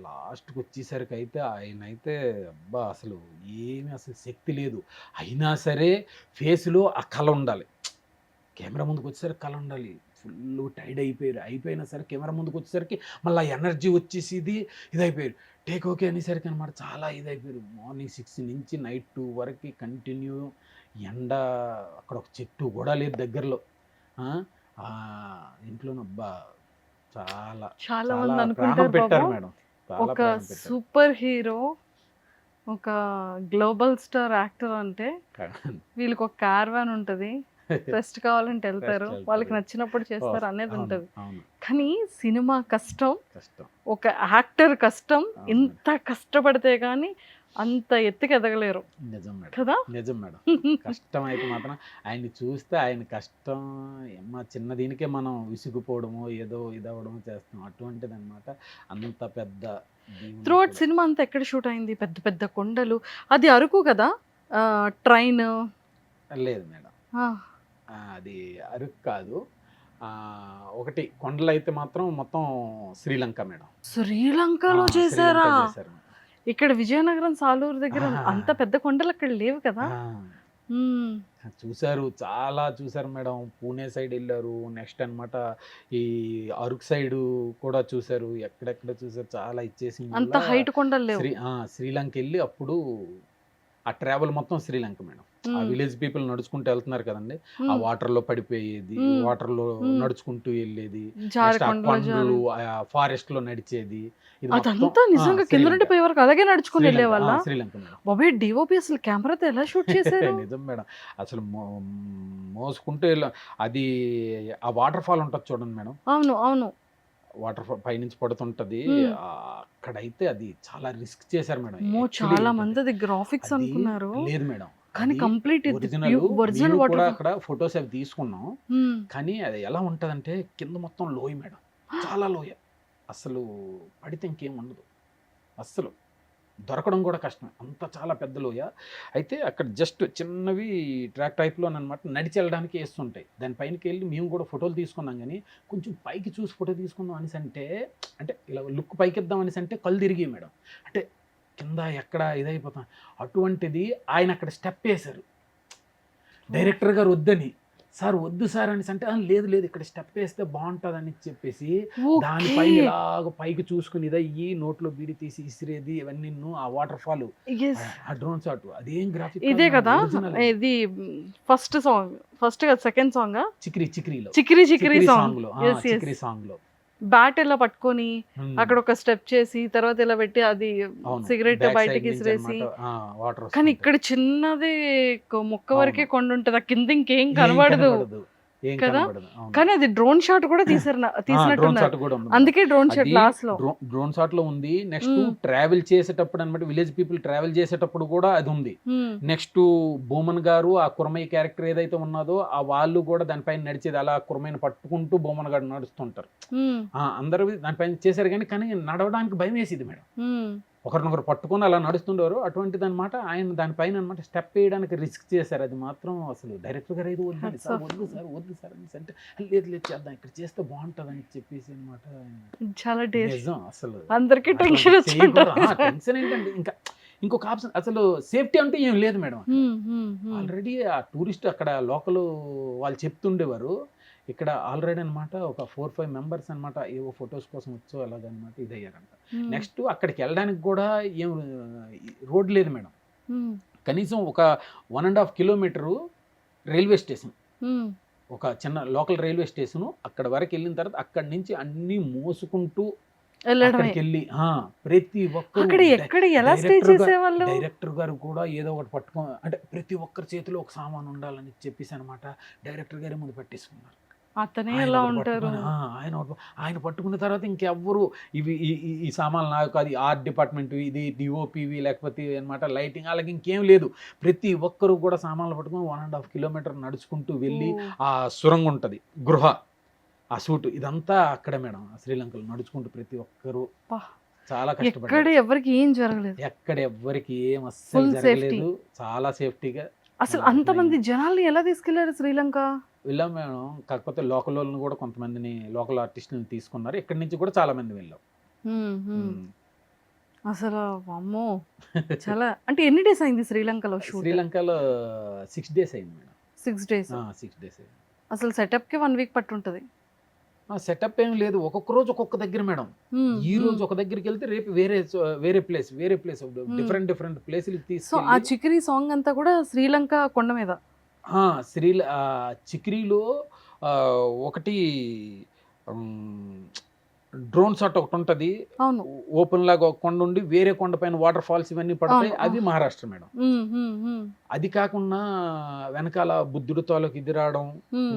లాస్ట్కి వచ్చేసరికి అయితే ఆయన అయితే అబ్బా అసలు ఏమీ అసలు శక్తి లేదు. అయినా సరే ఫేస్లో ఆ కళ ఉండాలి, కెమెరా ముందుకు వచ్చేసరికి కళ ఉండాలి. ఫుల్ టైర్డ్ అయిపోయారు, అయిపోయినా సరే కెమెరా ముందుకు వచ్చేసరికి మళ్ళీ ఎనర్జీ వచ్చేసి ఇది అయిపోయారు. టేక్ ఓకే అనేసరికి అనమాట చాలా ఇదైపోయారు. మార్నింగ్ 6 నుంచి నైట్ 2 వరకు కంటిన్యూ ఎండ. అక్కడ ఒక చెట్టు కూడా లేదు దగ్గరలో. ఇంట్లోనబ్బా చాలా చాలా చాలా మంది ప్రాణం అనుకుంటారు పెట్టారు బాబు, మేడం, చాలా ఒక ప్రాణం పెట్టారు. సూపర్ హీరో, ఒక గ్లోబల్ స్టార్ యాక్టర్ అంటే వీళ్ళకి ఒక కార్వాన్ ఉంటుంది, రెస్ట్ కావాలంటే వెళ్తారు, వెళ్తారు. వాళ్ళకి నచ్చినప్పుడు చేస్తారు అనేది అవును, ఉంటుంది. అవును, కానీ సినిమా కష్టం, కష్టం. ఒక యాక్టర్ కష్టం, అవును. ఇంత కష్టపడితే కానీ అంత ఎత్తుకు ఎదగలేరు నిజం మేడం, కదా. నిజం మేడం. కష్టం అయితే మాత్రం ఆయన్ని చూస్తే ఆయన కష్టం చిన్న దీనికే మనం విసిగిపోవడమో ఏదో ఇదవడమో చేస్తాం, అటువంటిది అనమాట. అంత పెద్ద దేవుడు త్రూ అవుట్ కూడా. సినిమా అంతా ఎక్కడ షూట్ అయింది? పెద్ద పెద్ద కొండలు, అది అరకు కదా, ట్రైన్. లేదు మేడం, అది అరకు కాదు. ఒకటి కొండలు అయితే మాత్రం మొత్తం శ్రీలంక మేడం. శ్రీలంకలో శ్రీలంక చేశారా? చేశారు మేడం. ఇక్కడ విజయనగరం సాలూరు దగ్గర అంత పెద్ద కొండలు అక్కడ లేవు కదా. ఆ, మ్మ్. చూశారు, చాలా చూశారు మేడం. పూణే సైడ్ వెళ్ళారు, నెక్స్ట్ అన్నమాట ఈ అరకు సైడ్ కూడా చూశారు, ఎక్కడెక్కడ చూశారు, చాలా ఇచ్చేసి అంత మళ్ళా హైట్ కొండలు లేవు. శ్రీలంక వెళ్ళి అప్పుడు ఆ ట్రావెల్ మొత్తం శ్రీలంక మేడం. ఆ మ్మ్. విలేజ్ పీపుల్ నడుచుకుంటూ వెళ్తున్నారు కదండి, ఆ మ్మ్. వాటర్లో పడిపోయేది, మ్మ్. వాటర్లో మ్మ్. నడుచుకుంటూ వెళ్ళేది, నెక్స్ట్ ఆ జారకొండలో కొండలు ఫారెస్ట్ లో నడిచేది, ఇది మొత్తం అదంతా నిజంగా కింద నుండి శ్రీలంక. పోయే వరకు అలాగే నడుచుకుని వెళ్ళే వాళ్ళ. శ్రీలంక మేడం. బాబాయ్ డిఓపి అసలు కెమెరాతో ఎలా షూట్ చేశారు? నిజం మేడం, అసలు మోసుకుంటూ వెళ్ళాం. అది ఆ వాటర్ ఫాల్ ఉంటుంది చూడండి మేడం, అవును అవును. వాటర్ ఫాల్ పైనుంచి పడుతుంటది. మ్మ్. అక్కడైతే అది చాలా రిస్క్ చేశారు మేడం. అమ్మో, Actually చాలా ఏంటంటే, మంది అది గ్రాఫిక్స్ అది అనుకున్నారు, లేదు మేడం, కానీ అది కంప్లీట్ ఒరిజినల్. ఒరిజినల్ మేము కూడా వాటర్. అక్కడ ఫొటోస్ అవి తీసుకున్నాం, కానీ అది ఎలా ఉంటుందంటే కింద మొత్తం లోయ మేడం, చాలా లోయ. అసలు పడితే ఇంకేం ఉండదు, అస్సలు దొరకడం కూడా కష్టం, అంత చాలా పెద్ద లోయ. అయితే అక్కడ జస్ట్ చిన్నవి ట్రాక్ టైప్లో అనమాట, నడిచి వెళ్ళడానికి వేస్తుంటాయి. దానిపైనకి వెళ్ళి మేము కూడా ఫోటోలు తీసుకున్నాం, కానీ కొంచెం పైకి చూసి ఫోటో తీసుకుందాం అనేసి అంటే ఇలా లుక్ పైకి ఇద్దాం అనేసి అంటే కళ్ళు తిరిగి మేడం, అంటే కింద ఎక్కడ ఇదైపోతాం. అటువంటిది ఆయన అక్కడ స్టెప్ వేశారు, డైరెక్టర్ గారు వద్దని, సార్ వద్దు సార్ అనేసి అంటే లేదు లేదు ఇక్కడ స్టెప్ వేస్తే బాగుంటుందని చెప్పేసి దానిపైన ఇలాగ పైకి చూసుకుని ఇదయ్యి నోట్లో బీడి తీసి ఇసిరేది ఇవన్నీ ఆ వాటర్ ఫాల్, ఆ డ్రోన్ షాట్, అదేం గ్రాఫిక్. ఇదే కదా ఇది ఫస్ట్ సాంగ్, ఫస్ట్ కదా సెకండ్ సాంగ్ చిక్రీలో చిక్రీ సాంగ్ లో బ్యాట్ ఇలా పట్టుకొని అక్కడ ఒక స్టెప్ చేసి తర్వాత ఇలా పెట్టి అది సిగరెట్ బయటకి ఇసిరేసి, కానీ ఇక్కడ చిన్నది మొక్క వరకే కొండ ఉంటది, ఆ కింద ఇంకేం కనబడదు కదా. కానీ అది డ్రోన్ షాట్ కూడా తీసినట్టున్నారు, అందుకే డ్రోన్ షాట్ లాస్ట్ లో డ్రోన్ షాట్ లో ఉంది. నెక్స్ట్ ట్రావెల్ చేసేటప్పుడు అనమాట, విలేజ్ పీపుల్ ట్రావెల్ చేసేటప్పుడు కూడా అది ఉంది. నెక్స్ట్ బొమ్మన్ గారు ఆ కుర్మయ్య క్యారెక్టర్ ఏదైతే ఉన్నదో ఆ వాళ్ళు కూడా దానిపైన నడిచేది, అలా కుర్మయ్యని పట్టుకుంటూ బొమ్మన్ గారు నడుస్తుంటారు. అందరూ దానిపైన చేశారు, కానీ నడవడానికి భయం వేసేది మేడం, ఒకరినొకరు పట్టుకొని అలా నడుస్తుండేవారు. అటువంటిది అనమాట ఆయన దానిపైన అనమాట స్టెప్ వేయడానికి రిస్క్ చేశారు. అది మాత్రం అసలు డైరెక్టర్ గారు ఏదో వద్దు సార్ అనేసి అంటే లేదు లేదు చేద్దాం ఇక్కడ చేస్తే బాగుంటుంది అని చెప్పేసి అనమాట. చాలా నిజం, అసలు అందరికీ టెన్షన్ టెన్షన్ ఏంటంటే ఇంకా ఇంకొక ఆప్షన్ అసలు సేఫ్టీ అంటే ఏం లేదు మేడం. ఆల్రెడీ ఆ టూరిస్ట్ అక్కడ లోకల్ వాళ్ళు చెప్తుండేవారు, ఇక్కడ ఆల్రెడీ అనమాట ఒక 4-5 మెంబర్స్ అనమాట ఏవో ఫొటోస్ కోసం వచ్చో అలాగనమాట ఇదయ్యారంట. నెక్స్ట్ అక్కడికి వెళ్ళడానికి కూడా ఏం రోడ్ లేదు మేడం, కనీసం ఒక 1.5 కిలోమీటరు రైల్వే స్టేషన్, ఒక చిన్న లోకల్ రైల్వే స్టేషను, అక్కడ వరకు వెళ్ళిన తర్వాత అక్కడి నుంచి అన్నీ మోసుకుంటూ అక్కడికి వెళ్ళి ప్రతి ఒక్కరు డైరెక్టర్ గారు కూడా ఏదో ఒకటి పట్టుకో అంటే ప్రతి ఒక్కరి చేతిలో ఒక సామాన్ ఉండాలని చెప్పేసి అనమాట డైరెక్టర్ గారే ముందు పట్టేసుకున్నారు. అతనే ఎలా ఉంటారు, ఆయన పట్టుకున్న తర్వాత ఇంకెవ్వరు ఇవి ఈ సామాన్లు నాకు కాదు, ఆర్ట్ డిపార్ట్మెంట్ ఇది డిఓపివి లేకపోతే అనమాట లైటింగ్ అలాగే ఇంకేం లేదు. ప్రతి ఒక్కరు కూడా సామాన్లు పట్టుకుని 1.5 కిలోమీటర్ నడుచుకుంటూ వెళ్ళి ఆ సురంగం ఉంటుంది గృహ, ఆ సూట్ ఇదంతా అక్కడే మేడం శ్రీలంకలో నడుచుకుంటూ ప్రతి ఒక్కరు చాలా కష్టపడ్డారు. ఎవరికి ఏం జరగలేదు, ఎక్కడ ఎవ్వరికి ఏం అస్సలు జరగలేదు, చాలా సేఫ్టీగా. అసలు అంతమంది జనాల్ని ఎలా తీసుకెళ్లారు శ్రీలంక? వెళ్ళాం మేడం, కాకపోతే లోకల్ వాళ్ళని కూడా కొంతమందిని లోకల్ ఆర్టిస్టులను తీసుకున్నారు, ఇక్కడి నుంచి కూడా చాలా మంది వెళ్ళాం. అసలు అమ్మో చాలా అంటే ఎన్ని డేస్ అయింది శ్రీలంకలో షూట్? శ్రీలంకలో 6 days అయింది మేడం. 6 days? 6 days అయింది. అసలు సెటప్ కి 1 week పట్టుంటది. సెటప్ ఏం లేదు, ఒక్కొక్క రోజు ఒక్కొక్క దగ్గర మేడం. ఈ రోజు ఒక దగ్గరికి వెళ్తే రేపు వేరే ప్లేస్ డిఫరెంట్ ప్లేసులు తీసి. సో ఆ చిక్రీ సాంగ్ అంతా కూడా శ్రీలంక కొండ మీద. చిక్రీలో ఒకటి డ్రోన్ షాట్ ఒకటి ఉంటుంది, ఓపెన్ లాగా ఒక కొండ ఉండి వేరే కొండ పైన వాటర్ ఫాల్స్ ఇవన్నీ పడతాయి, అవి మహారాష్ట్ర మేడం. అది కాకుండా వెనకాల బుద్ధుడు తోలకి ఇది రావడం,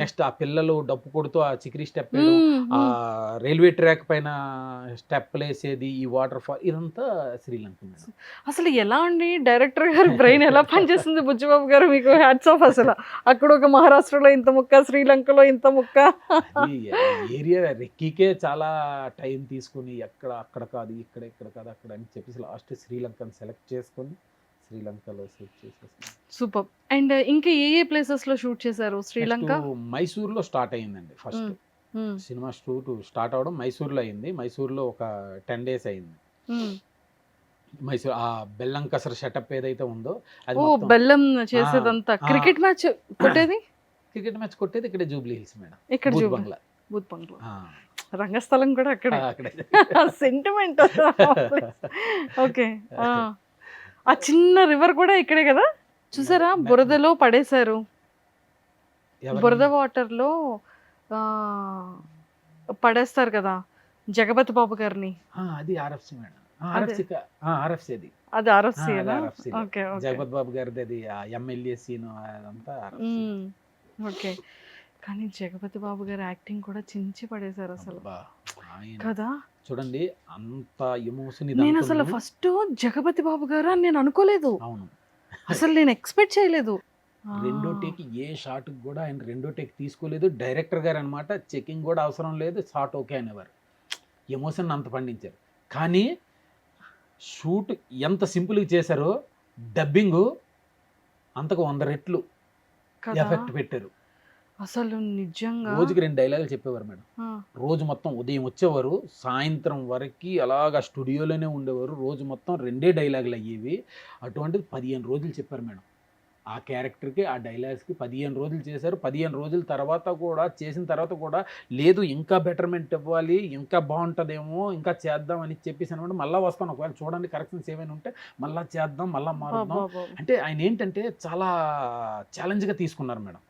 నెక్స్ట్ ఆ పిల్లలు డప్పు కొడుతూ ఆ చిక్రీ స్టెప్ వేయడం, ఆ రైల్వే ట్రాక్ పైన స్టెప్ వేసేది, ఈ వాటర్ ఫాల్, ఇదంతా శ్రీలంక మేడం. అసలు ఎలా అండి డైరెక్టర్ గారు బ్రెయిన్ ఎలా పనిచేస్తుంది బుజ్జిబాబు గారు, మీకు హ్యాట్స్ ఆఫ్. అసలు అక్కడ ఒక మహారాష్ట్రలో ఇంత ముక్క, శ్రీలంకలో ఇంత ముక్క. ఏరియా రెక్కీకే చాలా టైం తీసుకుని అక్కడ కాదు ఇక్కడ కాదు అక్కడ అని చెప్పేసి లాస్ట్ శ్రీలంకను సెలెక్ట్ చేసుకొని శ్రీలంకలో షూట్ చేసేసాం. సూపర్. అండ్ ఇంకా ఏ ప్లేసెస్ లో షూట్ చేశారు శ్రీలంక? మైసూర్లో స్టార్ట్ అయ్యిందండి ఫస్ట్ సినిమా షూట్ స్టార్ట్ అవడం మైసూర్లో అయింది. మైసూర్లో ఒక 10 days అయింది. మైసూర్ ఆ బెల్లం కసర సెటప్ ఏదైతే ఉందో అది బెల్లం చేసేదంతా. క్రికెట్ మ్యాచ్ కొట్టేది ఇక్కడ జూబ్లీ హిల్స్ మేడం, ఇక్కడ బూత్ బంగ్లా, రంగస్థలం కూడా అక్కడ. సెంటిమెంట్. ఓకే. ఆ చిన్న రివర్ కూడా ఇక్కడే కదా చూసారా, బురదలో పడేశారు, బురద వాటర్ లో పడేస్తారు కదా జగపతి బాబు గారిని. అది ఆర్ఎఫ్సి మేడం, అది ఆర్ఎఫ్సి. జగపతి బాబు గారిది అది ఎమ్మెల్యే సీన్ అదంతా. ఓకే. కానీ జగపతి బాబు గారి యాక్టింగ్ కూడా చించి పడేశారు అసలు కదా. చూడండి అంత ఎమోషన్. నేను అసలు ఫస్ట్ జగపతి బాబు గారు అని నేను అనుకోలేదు, అసలు నేను ఎక్స్పెక్ట్ చేయలేదు. రెండో టేక్ ఏ షాట్ కూడా ఆయన రెండో టేక్ తీసుకోలేదు. డైరెక్టర్ గారు అనమాట చెకింగ్ కూడా అవసరం లేదు, షాట్ ఓకే అనేవారు. ఎమోషన్ అంత పండించారు. కానీ షూట్ ఎంత సింపుల్గా చేశారో డబ్బింగ్ అంతకు 100 రెట్లు కదా ఎఫెక్ట్ పెట్టారు. అసలు నిజంగా రోజుకి 2 డైలాగులు చెప్పేవారు మేడం. ఆ, రోజు మొత్తం ఉదయం వచ్చేవారు, సాయంత్రం వరకు అలాగా స్టూడియోలోనే ఉండేవారు. రోజు మొత్తం 2 డైలాగులు అయ్యేవి. అటువంటిది 15 రోజులు చెప్పారు మేడం. ఆ క్యారెక్టర్కి ఆ డైలాగ్స్కి 15 రోజులు చేశారు. 15 రోజుల తర్వాత కూడా చేసిన తర్వాత కూడా లేదు ఇంకా బెటర్మెంట్ ఇవ్వాలి, ఇంకా బాగుంటుందేమో, ఇంకా చేద్దాం అని చెప్పేసి అనమాట. మళ్ళీ వస్తాను, ఒకవేళ చూడండి కరెక్షన్స్ ఏమైనా ఉంటే మళ్ళీ చేద్దాం, మళ్ళీ మారుద్దాం. బాబా అంటే ఆయన ఏంటంటే చాలా ఛాలెంజ్గా తీసుకున్నారు మేడం.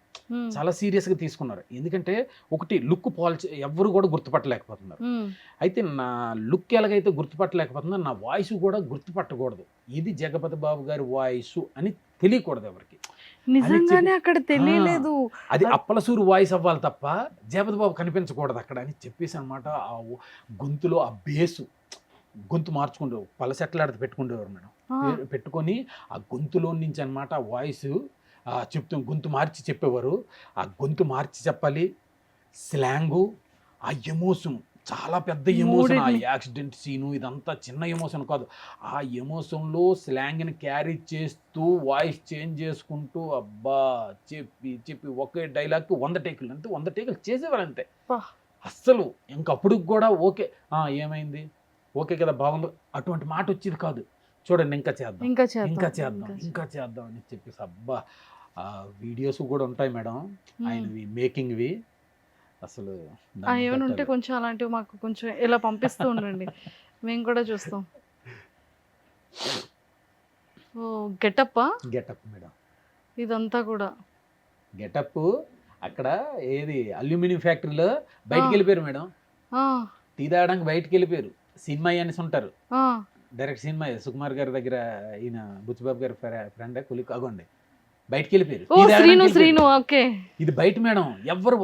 చాలా సీరియస్గా తీసుకున్నారు. ఎందుకంటే ఒకటి లుక్ పోల్చి ఎవ్వరు కూడా గుర్తుపట్టలేకపోతున్నారు. అయితే నా లుక్ ఎలాగైతే గుర్తుపట్టలేకపోతుందో నా వాయిస్ కూడా గుర్తుపట్టకూడదు. ఇది జగపతి బాబు గారి వాయిస్ అని తెలియకూడదు ఎవరికి. నిజంగానే అక్కడ తెలియలేదు. అది అప్పలసూరు వాయిస్ అవ్వాలి తప్ప జగపతి బాబు కనిపించకూడదు అక్కడ అని చెప్పేసి అనమాట. ఆ గొంతులో ఆ బేసు గొంతు మార్చుకుంటూ పలసెట్లాడితే పెట్టుకుంటేవారు మేడం. పెట్టుకొని ఆ గొంతులో నుంచి అనమాట ఆ వాయిస్ చెప్తూ గొంతు మార్చి చెప్పేవారు. ఆ గొంతు మార్చి చెప్పాలి, స్లాంగు, ఆ ఎమోషన్ చాలా పెద్ద ఎమోషన్. ఆ యాక్సిడెంట్ సీను ఇదంతా చిన్న ఎమోషన్ కాదు. ఆ ఎమోషన్లో స్లాంగ్ని క్యారీ చేస్తూ వాయిస్ చేంజ్ చేసుకుంటూ అబ్బా చెప్పి చెప్పి ఒకే డైలాగ్కి 100 టేకులు అంటే 100 టేకులు చేసేవారు అంతే. అస్సలు ఇంకప్పుడు కూడా ఓకే ఏమైంది, ఓకే కదా బాగుంది అటువంటి మాట వచ్చేది కాదు. చూడండి ఇంకా చేద్దాం, ఇంకా చేద్దాం, ఇంకా చేద్దాం అని చెప్పేసి అబ్బా. వీడియోస్ కూడా ఉంటాయి మేడం ఆయనవి మేకింగ్వి. అసలు ఏమైనా ఉంటే కొంచెం అలాంటివి మాకు కొంచెం ఇలా పంపిస్తూ ఉండండి, మేము కూడా చూస్తాం. ఓ గెటప్ మేడం, ఇదంతా కూడా గెటప్. అక్కడ ఏది అల్యూమినియం ఫ్యాక్టరీలో బయటికి వెళ్ళిపోయారు మేడం. టీ తాగడానికి బయటికి వెళ్ళిపోయారు. సినిమా అనేసి ఉంటారు, డైరెక్ట్ సినిమా సుకుమార్ గారి దగ్గర ఈయన బుచ్చిబాబు గారి ఫ్రెండ్ కులి కాగండి బయటికి వెళ్ళిపోయారు. ఇది బయట మేడం. ఎవరు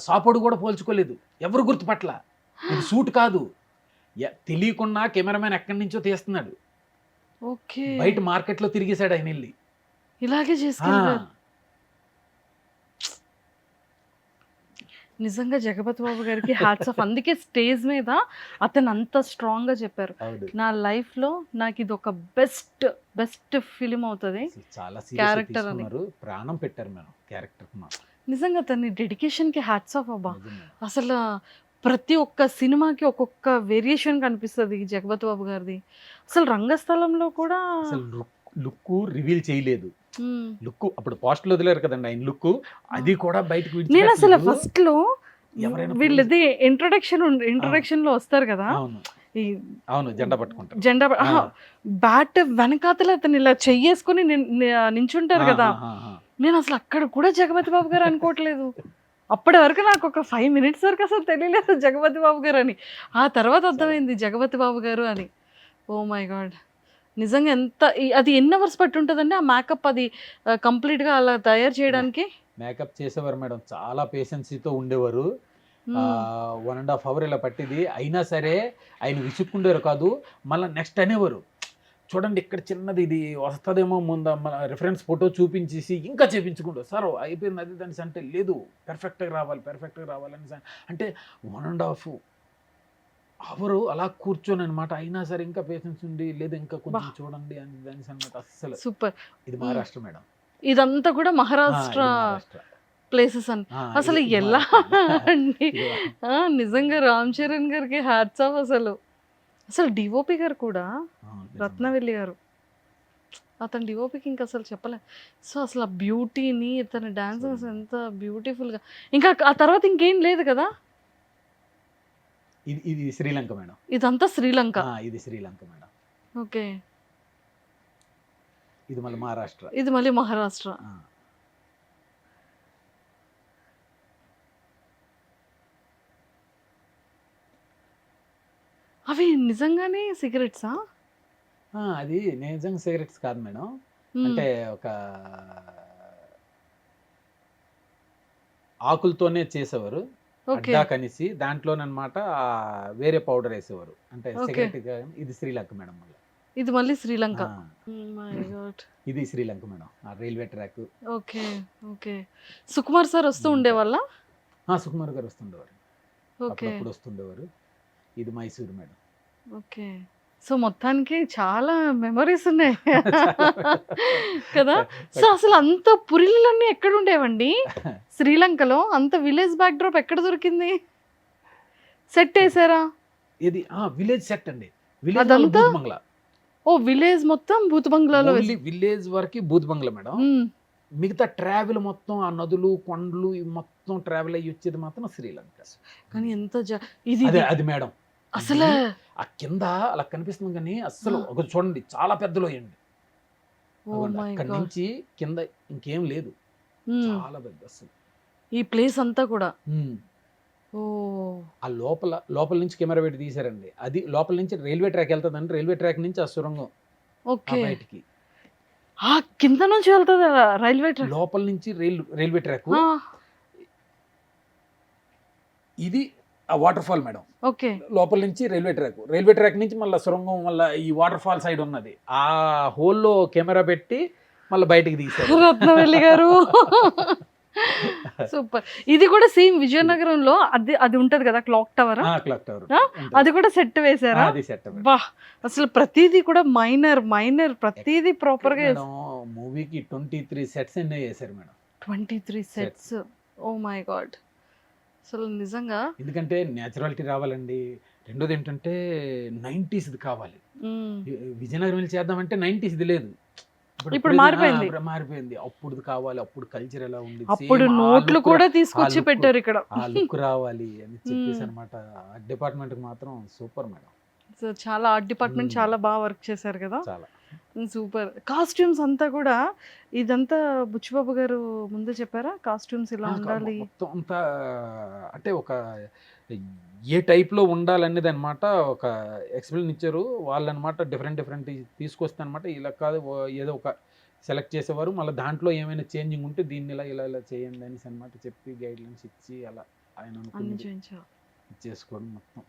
సాపోడు కూడా పోల్చుకోలేదు, ఎవరు గుర్తుపట్ల. ఇది షూట్ కాదు, తెలియకుండా కెమెరామెన్ ఎక్కడి నుంచో తీస్తున్నాడు. బయట మార్కెట్లో తిరిగేశాడు ఆయన వెళ్ళి. ఇలాగే చేసుకున్నారు. నిజంగా జగపతి బాబు గారికి హ్యాట్స్ ఆఫ్. అందుకే స్టేజ్ మీద అతను అంత స్ట్రాంగ్ గా చెప్పారు, నా లైఫ్ లో నాకు ఇది ఒక బెస్ట్ ఫిలిం అవుతుంది క్యారెక్టర్ అని. ప్రాణం పెట్టారు మేడం క్యారెక్టర్. నిజంగా తన డెడికేషన్ కి హ్యాట్స్ ఆఫ్ అబ్బా. అసలు ప్రతి ఒక్క సినిమాకి ఒక్కొక్క వేరియేషన్ కనిపిస్తుంది జగపతి బాబు గారిది. అసలు రంగస్థలంలో కూడా లుక్ రివీల్ చేయలేదు. లుక్ అప్పుడు పోస్టర్లు వదిలేరు కదండి ఆయన లుక్, అది కూడా బయటకు. నేను అసలు ఫస్ట్ లో వీళ్ళది ఇంట్రొడక్షన్ లో వస్తారు కదా, అవును జెండా పట్టుకుంటారు, బ్యాట్ వెనకాతల అతను ఇలా చెయ్యేసుకుని నించుంటారు కదా. నేను అసలు అక్కడ కూడా జగపతి బాబు గారు అనుకోవట్లేదు. అప్పటి వరకు నాకు ఒక 5 minutes వరకు అసలు తెలియలేదు జగపతి బాబు గారు అని. ఆ తర్వాత అర్థమైంది జగపతి బాబు గారు అని. ఓ మై గాడ్, నిజంగా ఎంత అది ఎన్ని అవర్స్ పట్టి ఉంటుందండి ఆ మేకప్ అది కంప్లీట్గా అలా తయారు చేయడానికి? మేకప్ చేసేవారు మేడం, చాలా పేషెన్సీతో ఉండేవారు. 1.5 hours ఇలా పట్టింది. అయినా సరే ఆయన విసుక్కుండేవారు కాదు, మళ్ళీ నెక్స్ట్ అనేవారు చూడండి ఇక్కడ చిన్నది ఇది వస్తుందేమో ముందు రిఫరెన్స్ ఫోటో చూపించేసి ఇంకా చేయించుకుంటారు. సార్ అయిపోయింది అది దాని అంటే లేదు, పెర్ఫెక్ట్గా రావాలని అంటే 1.5 hours అలా కూర్చొని అనమాట. అయినా సరే ఇంకా పేషెన్స్ ఉండి లేదు ఇంకా కొంచెం చూడండి అని దాని అనమాట. అస్సలు సూపర్. ఇది మహారాష్ట్ర మేడం, ఇదంతా కూడా మహారాష్ట్ర ప్లేసెస్ అని. అసలు ఎలా అండి, నిజంగా రామ్ చరణ్ గారికి హ్యాట్స్ ఆఫ్. అసలు డిఓపి గారు కూడా రత్నవెల్లి గారు, అతను డిఓపికి ఇంకా అసలు చెప్పలే. సో అసలు ఆ బ్యూటీని తన డాన్స్ ఎంత బ్యూటిఫుల్గా. ఇంకా ఆ తర్వాత ఇంకేం లేదు కదా. ఇది శ్రీలంక మేడం, ఇదంతా శ్రీలంక. ఇది శ్రీలంక మేడం. ఓకే, ఇది మళ్ళీ మహారాష్ట్ర. ఇది మళ్ళీ మహారాష్ట్ర. అవి నిజంగానే సిగరెట్సా? అది నిజంగా సిగరెట్స్ కాదు మేడం. అంటే ఒక ఆకులతోనే చేసేవారు అడ్డా కనిసి, దాంట్లోనమాట వేరే పౌడర్ వేసేవారు అంటే సిగరెట్. ఇది శ్రీలంక మేడం. మళ్ళీ ఇది మళ్ళీ శ్రీలంక. ఇది Sri Lanka madam, railway track. Okay okay. Sukumar sir వస్తూ ఉండేవాళ్ళ? సుకుమార్ గారు వస్తుండేవారు, అప్పుడప్పుడు వస్తుండేవారు. ఇది మైసూరు మేడం. ఓకే. సో మొత్తానికి చాలా మెమరీస్ ఉన్నాయి కదా. సో అసలు అంత పురిలన్నీ ఎక్కడ ఉండేవండి శ్రీలంకలో? అంత విలేజ్ బ్యాక్ డ్రాప్ ఎక్కడ దొరికింది? సెట్ వేసారా? ఇది విలేజ్ సెట్ అండి. విలేజ్ అదంతా? బూత్ బంగ్లా. ఓ విలేజ్ మొత్తం భూత బంగ్లాలో ఓన్లీ విలేజ్ వరకు బూత్ బంగ్లా మేడం. మిగతా ట్రావెల్ మొత్తం ఆ నదులు కొండలు ఇవి మొత్తం ట్రావెల్ అయ్యి వచ్చేది మాత్రం శ్రీలంక. కానీ ఎంత ఇది అదే అది మేడం. అసలు ఆ కింద అలా కనిపిస్తుంది కానీ అస్సలు ఒక చూడండి చాలా పెద్ద లోయండి. ఓ మై అక్కడి గాడ్, నుంచి కింద ఇంకేం లేదు, చాలా పెద్ద అసలు. ఈ ప్లేస్ అంతా కూడా. ఓ ఆ లోపల నుంచి కెమెరా పెట్టి తీసారండి. అది లోపల నుంచి రైల్వే ట్రాక్ వెళ్తుందండి. రైల్వే ట్రాక్ నుంచి ఆ సురంగం ఓకే. బయటికి ఆ కింద నుంచి వెళ్తుంది రైల్వే ట్రాక్. లోపల నుంచి రైల్వే ట్రాక్. ఇది ఆ వాటర్ ఫాల్ మేడం. ఓకే. లోపల నుంచి రైల్వే ట్రాక్ నుంచి మళ్ళీ సురంగం మళ్ళీ ఈ వాటర్ ఫాల్ సైడ్ ఉన్నది. ఆ హోల్లో కెమెరా పెట్టి మళ్ళీ బయటికి తీసారు రత్నవెల్లి గారు. సూపర్. ఇది కూడా సేమ్ విజయనగరంలో అది ఉంటది కదా క్లాక్ టవర్. క్లాక్ టవర్ అది కూడా సెట్ వేసారా? అది సెట్. వా అసలు ప్రతిదీ కూడా మైనర్ ప్రతిదీ ప్రాపర్ గా. మూవీకి 23 సెట్స్ ఎన్నో చేశారు madam. 23 sets. Oh my god. అసలు నిజంగా ఎందుకంటే నేచురాలిటీ రావాలండి. రెండోది ఏంటంటే 90s కావాలి. విజయనగరం వెళ్ళి చేద్దామంటే 90s లేదు. ఇప్పుడు మారిపోయింది. అప్పుడు కావాలి, అప్పుడు కల్చర్ ఎలా ఉంది, అప్పుడు నోట్లు కూడా తీసుకొచ్చి పెట్టారు ఇక్కడ. ఆ లుక్ రావాలి అని చెప్పేసి అనమాట. డిపార్ట్మెంట్ మాత్రం సూపర్ మేడం. సో చాలా ఆర్ట్ డిపార్ట్మెంట్ చాలా బాగా వర్క్ చేశారు కదా. చాలా సూపర్. కాస్ట్యూమ్స్ అంతా కూడా ఇదంతా బుచ్చిబాబు గారు ముందే చెప్పారా కాస్ట్యూమ్స్ ఇలా ఉండాలి? మొత్తం అంతా అంటే ఒక ఏ టైప్లో ఉండాలనేది అనమాట ఒక ఎక్స్ప్లెయిన్ ఇచ్చారు వాళ్ళు అనమాట. డిఫరెంట్ తీసుకొస్తే అనమాట. ఇలా కాదు ఏదో ఒక సెలెక్ట్ చేసేవారు. మళ్ళీ దాంట్లో ఏమైనా చేంజింగ్ ఉంటే దీన్ని ఇలా చేయండి అనేసి అనమాట చెప్పి గైడ్లైన్స్ ఇచ్చి అలా ఆయన చేసుకోవడం మొత్తం.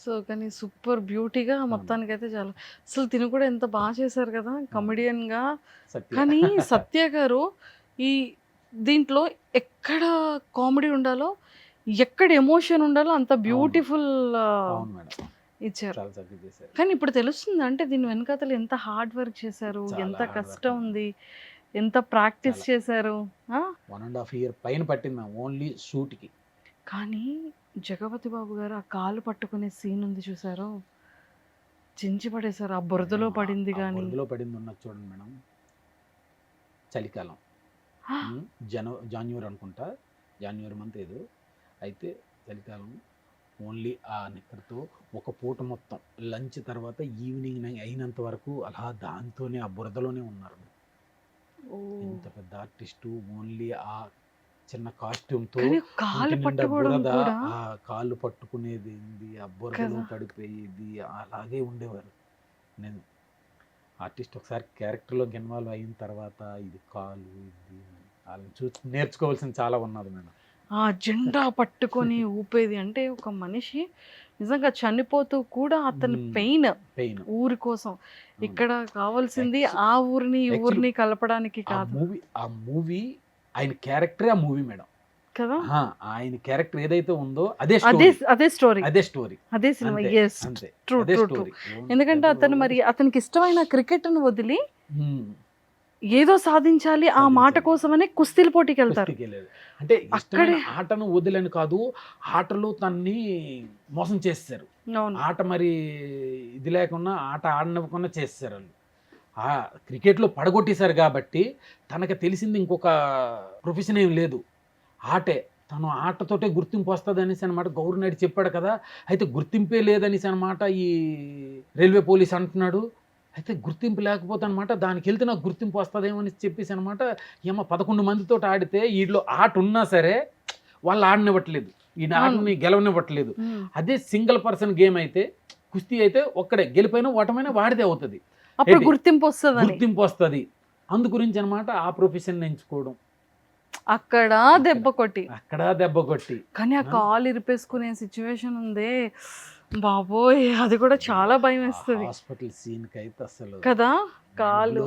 సో కానీ సూపర్ బ్యూటీగా మొత్తానికి అయితే చాలా. అసలు తిను కూడా ఎంత బాగా చేశారు కదా కమెడియన్గా. కానీ సత్య గారు ఈ దీంట్లో ఎక్కడ కామెడీ ఉండాలో ఎక్కడ ఎమోషన్ ఉండాలో అంత బ్యూటిఫుల్ ఇచ్చారు. కానీ ఇప్పుడు తెలుస్తుంది అంటే దీని వెనకాతలు ఎంత హార్డ్ వర్క్ చేశారు, ఎంత కష్టం ఉంది, ఎంత ప్రాక్టీస్ చేశారు. 1.5 year పైన పట్టింది ఓన్లీ షూట్కి. కానీ జగపతి బాబు గారు ఆ కాలు పట్టుకునే సీన్ ఉంది చూసారు, చించి పడేశారు. ఆ బురదలో పడింది. కానీ బురదలో పడింది ఉన్నది చూడండి మేడం. చలికాలం జాన్యువరి అనుకుంటా, జాన్యువరి మంత్ ఏదో అయితే చలికాలం. ఓన్లీ ఆ నిక్కర్తో ఒక పూట మొత్తం లంచ్ తర్వాత ఈవినింగ్ అయినంత వరకు అలా దాంతోనే ఆ బురదలోనే ఉన్నారు. ఎంత పెద్ద ఆర్టిస్టు. ఓన్లీ ఆ చిన్న కాస్ట్యూమ్తో కాళ్ళు పట్టుకునేది, ఆ బురదలో పడిపోయేది, అలాగే ఉండేవారు. నేను ఆర్టిస్ట్ ఒకసారి క్యారెక్టర్లోకి ఇన్వాల్వ్ అయిన తర్వాత ఇది కాలు ఇది వాళ్ళని చూసి నేర్చుకోవాల్సింది చాలా ఉన్నది మేడం. ఆ జెండా పట్టుకొని ఊపేది అంటే ఒక మనిషి నిజంగా చనిపోతూ కూడా అతని పెయిన్ ఊరి కోసం. ఇక్కడ కావాల్సింది ఆ ఊరిని ఊరిని కలపడానికి కాదు. ఆ మూవీ ఆయన క్యారెక్టరే ఆ మూవీ మేడం కదా. ఆయన క్యారెక్టర్ ఏదైతే ఉందో అదే స్టోరీ అదే సినిమా. ట్రూ. ఎందుకంటే అతనికి ఇష్టమైన క్రికెట్ ను వదిలి ఏదో సాధించాలి ఆ మాట కోసమనే కుస్తీల పోటీకి వెళ్తారు. అంటే ఇష్టమైన ఆటను వదిలేని కాదు, ఆటలో తన్ని మోసం చేస్తారు. ఆట మరి ఇది లేకుండా ఆట ఆడనివ్వకుండా చేస్తారు వాళ్ళు. ఆ క్రికెట్లో పడగొట్టేశారు కాబట్టి తనకు తెలిసింది ఇంకొక ప్రొఫెషన్ ఏం లేదు, ఆటే. తను ఆటతోటే గుర్తింపు వస్తుంది అనేసి అనమాట గవర్నర్ చెప్పాడు కదా. అయితే గుర్తింపే లేదనేసి అనమాట ఈ రైల్వే పోలీస్ అంటున్నాడు. అయితే గుర్తింపు లేకపోతే అనమాట దానికి వెళ్తే నాకు గుర్తింపు వస్తుందేమో అని చెప్పేసి అనమాట. ఏమో 11 మందితో ఆడితే వీళ్ళు ఆట ఉన్నా సరే వాళ్ళు ఆడనివ్వట్లేదు, ఈ ఆటని గెలవనివ్వట్లేదు. అదే సింగిల్ పర్సన్ గేమ్ అయితే కుస్తీ అయితే ఒక్కడే గెలిపోయినా ఓటమైనా వాడిదే అవుతుంది, గుర్తింపు వస్తుంది. అందు గురించి అనమాట ఆ ప్రొఫెషన్ ఎంచుకోవడం. అక్కడ దెబ్బ కొట్టి కానీ ఆ కాలు ఇరిపేసుకునే సిచ్యువేషన్ ఉందే బాబోయ్, అది కూడా చాలా భయం వేస్తుంది. హాస్పిటల్ సీన్ కి అయితే అసలు కదా కాలు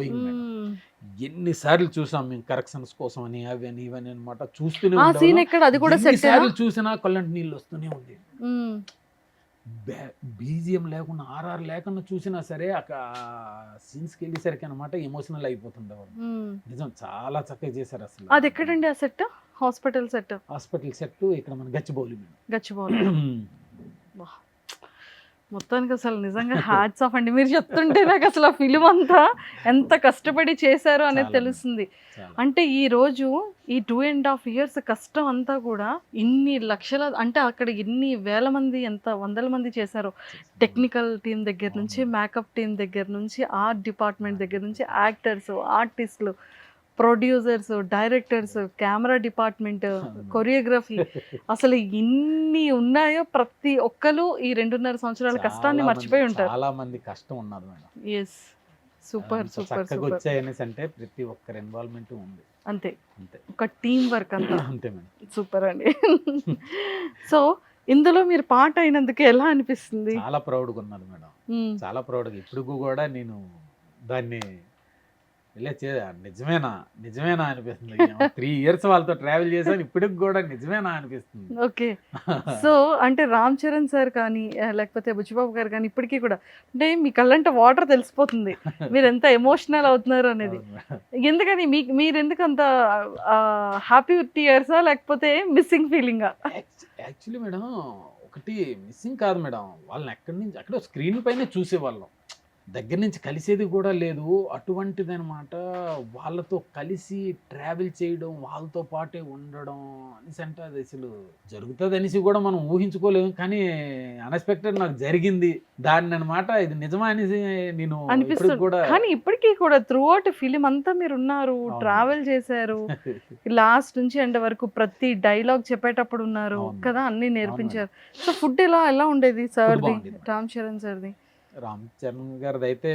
ఎన్నిసార్లు చూసాం మేము కరెక్షన్స్ కోసం అని అవి అని ఇవని అనమాట. చూస్తూనే ఆ సీన్ ఎక్కడ అది కూడా సెట్ చూసినా కళ్ళంటి నీళ్ళు వస్తూనే ఉంది. బీజిఎం లేకుండా ఆర్ఆర్ లేకుండా చూసినా సరే సీన్స్కి వెళ్ళేసరికి అనమాట ఎమోషనల్ అయిపోతుండేవాళ్ళు. నిజం చాలా చక్కగా చేశారు అసలు. అది ఎక్కడండి ఆ set? Hospital set? Hospital set ఇక్కడ మన గచ్చిబౌలి మేడం. గచ్చిబౌలి. మొత్తానికి అసలు నిజంగా హ్యాట్స్ ఆఫ్ అండి. మీరు చెప్తుంటే నాకు అసలు ఆ ఫిలిం అంతా ఎంత కష్టపడి చేశారు అనేది చాలా. తెలుస్తుంది. చాలా. అంటే ఈ రోజు ఈ 2.5 years కష్టం అంతా కూడా ఇన్ని లక్షల, అంటే అక్కడ ఎన్ని వేల మంది, ఎంత వందల మంది చేశారు. టెక్నికల్ టీం దగ్గర నుంచి, మేకప్ టీం దగ్గర నుంచి, ఆర్ట్ డిపార్ట్మెంట్ దగ్గర నుంచి, యాక్టర్స్, ఆర్టిస్టులు, producers, directors, camera department, choreography, అసలు ఇన్ని ఉన్నాయో ప్రతి ఒక్కరు ఈ 2.5 సంవత్సరాల కష్టాన్ని మర్చిపోయి ఉంటారు. చాలా మంది కష్టం ఉన్నారు మేడం. ఎస్, సూపర్ సూపర్ చక్కగా సూపర్. వచ్చాయనేసి అంటే ప్రతి ఒక్కరి ఇన్వాల్వ్మెంట్ ఉంది. అంతే, అంతే ఒక టీం వర్క్ అంతా. అంతే మేడం. సూపర్ అండి. సో ఇందులో మీరు పాట అయినందుకు ఎలా అనిపిస్తుంది? చాలా ప్రౌడ్గా ఉన్నది మేడం. చాలా ప్రౌడ్గా ఇప్పుడు కూడా నేను దాన్ని నిజమేనా అనిపిస్తుంది. 3 years వాళ్ళతో ట్రావెల్ చేశాను, ఇప్పటికి కూడా నిజమేనా అనిపిస్తుంది. ఓకే. సో అంటే రామ్ చరణ్ సార్ కానీ లేకపోతే బుచ్చిబాబు గారు కానీ ఇప్పటికీ కూడా అంటే మీ కళ్ళంట వాటర్ తెలిసిపోతుంది మీరు ఎంత ఎమోషనల్ అవుతున్నారు అనేది. అవును మేడం. ఎందుకని మీరు ఎందుకు అంత హ్యాపీ టీయర్సా లేకపోతే మిస్సింగ్ ఫీలింగా? యాక్చువల్లీ మేడం ఒకటి మిస్సింగ్ కాదు మేడం, వాళ్ళని ఎక్కడి నుంచి అక్కడ స్క్రీన్ పైనే చూసేవాళ్ళం, దగ్గర నుంచి కలిసేది కూడా లేదు. అటువంటిది అనమాట వాళ్ళతో కలిసి ట్రావెల్ చేయడం, వాళ్ళతో పాటే ఉండడం అనేసి అంటే అది అసలు జరుగుతుంది అనేసి కూడా మనం ఊహించుకోలేము. కానీ అన్ఎక్స్పెక్టెడ్ నాకు జరిగింది దాన్ని అనమాట. ఇది నిజమా అనేసి నేను అనిపిస్తుంది. కూడా కానీ ఇప్పటికీ కూడా త్రూ అవుట్ ఫిలిం అంతా మీరు ఉన్నారు, ట్రావెల్ చేశారు, లాస్ట్ నుంచి ఎండ్ వరకు ప్రతి డైలాగ్ చెప్పేటప్పుడు ఉన్నారు అవును. కదా, అన్ని నేర్పించారు. సో ఫుడ్ ఎలా ఉండేది సార్ది, బాగుండేది. రామ్ చరణ్ సార్ది? రామ్ చరణ్ గారిది అయితే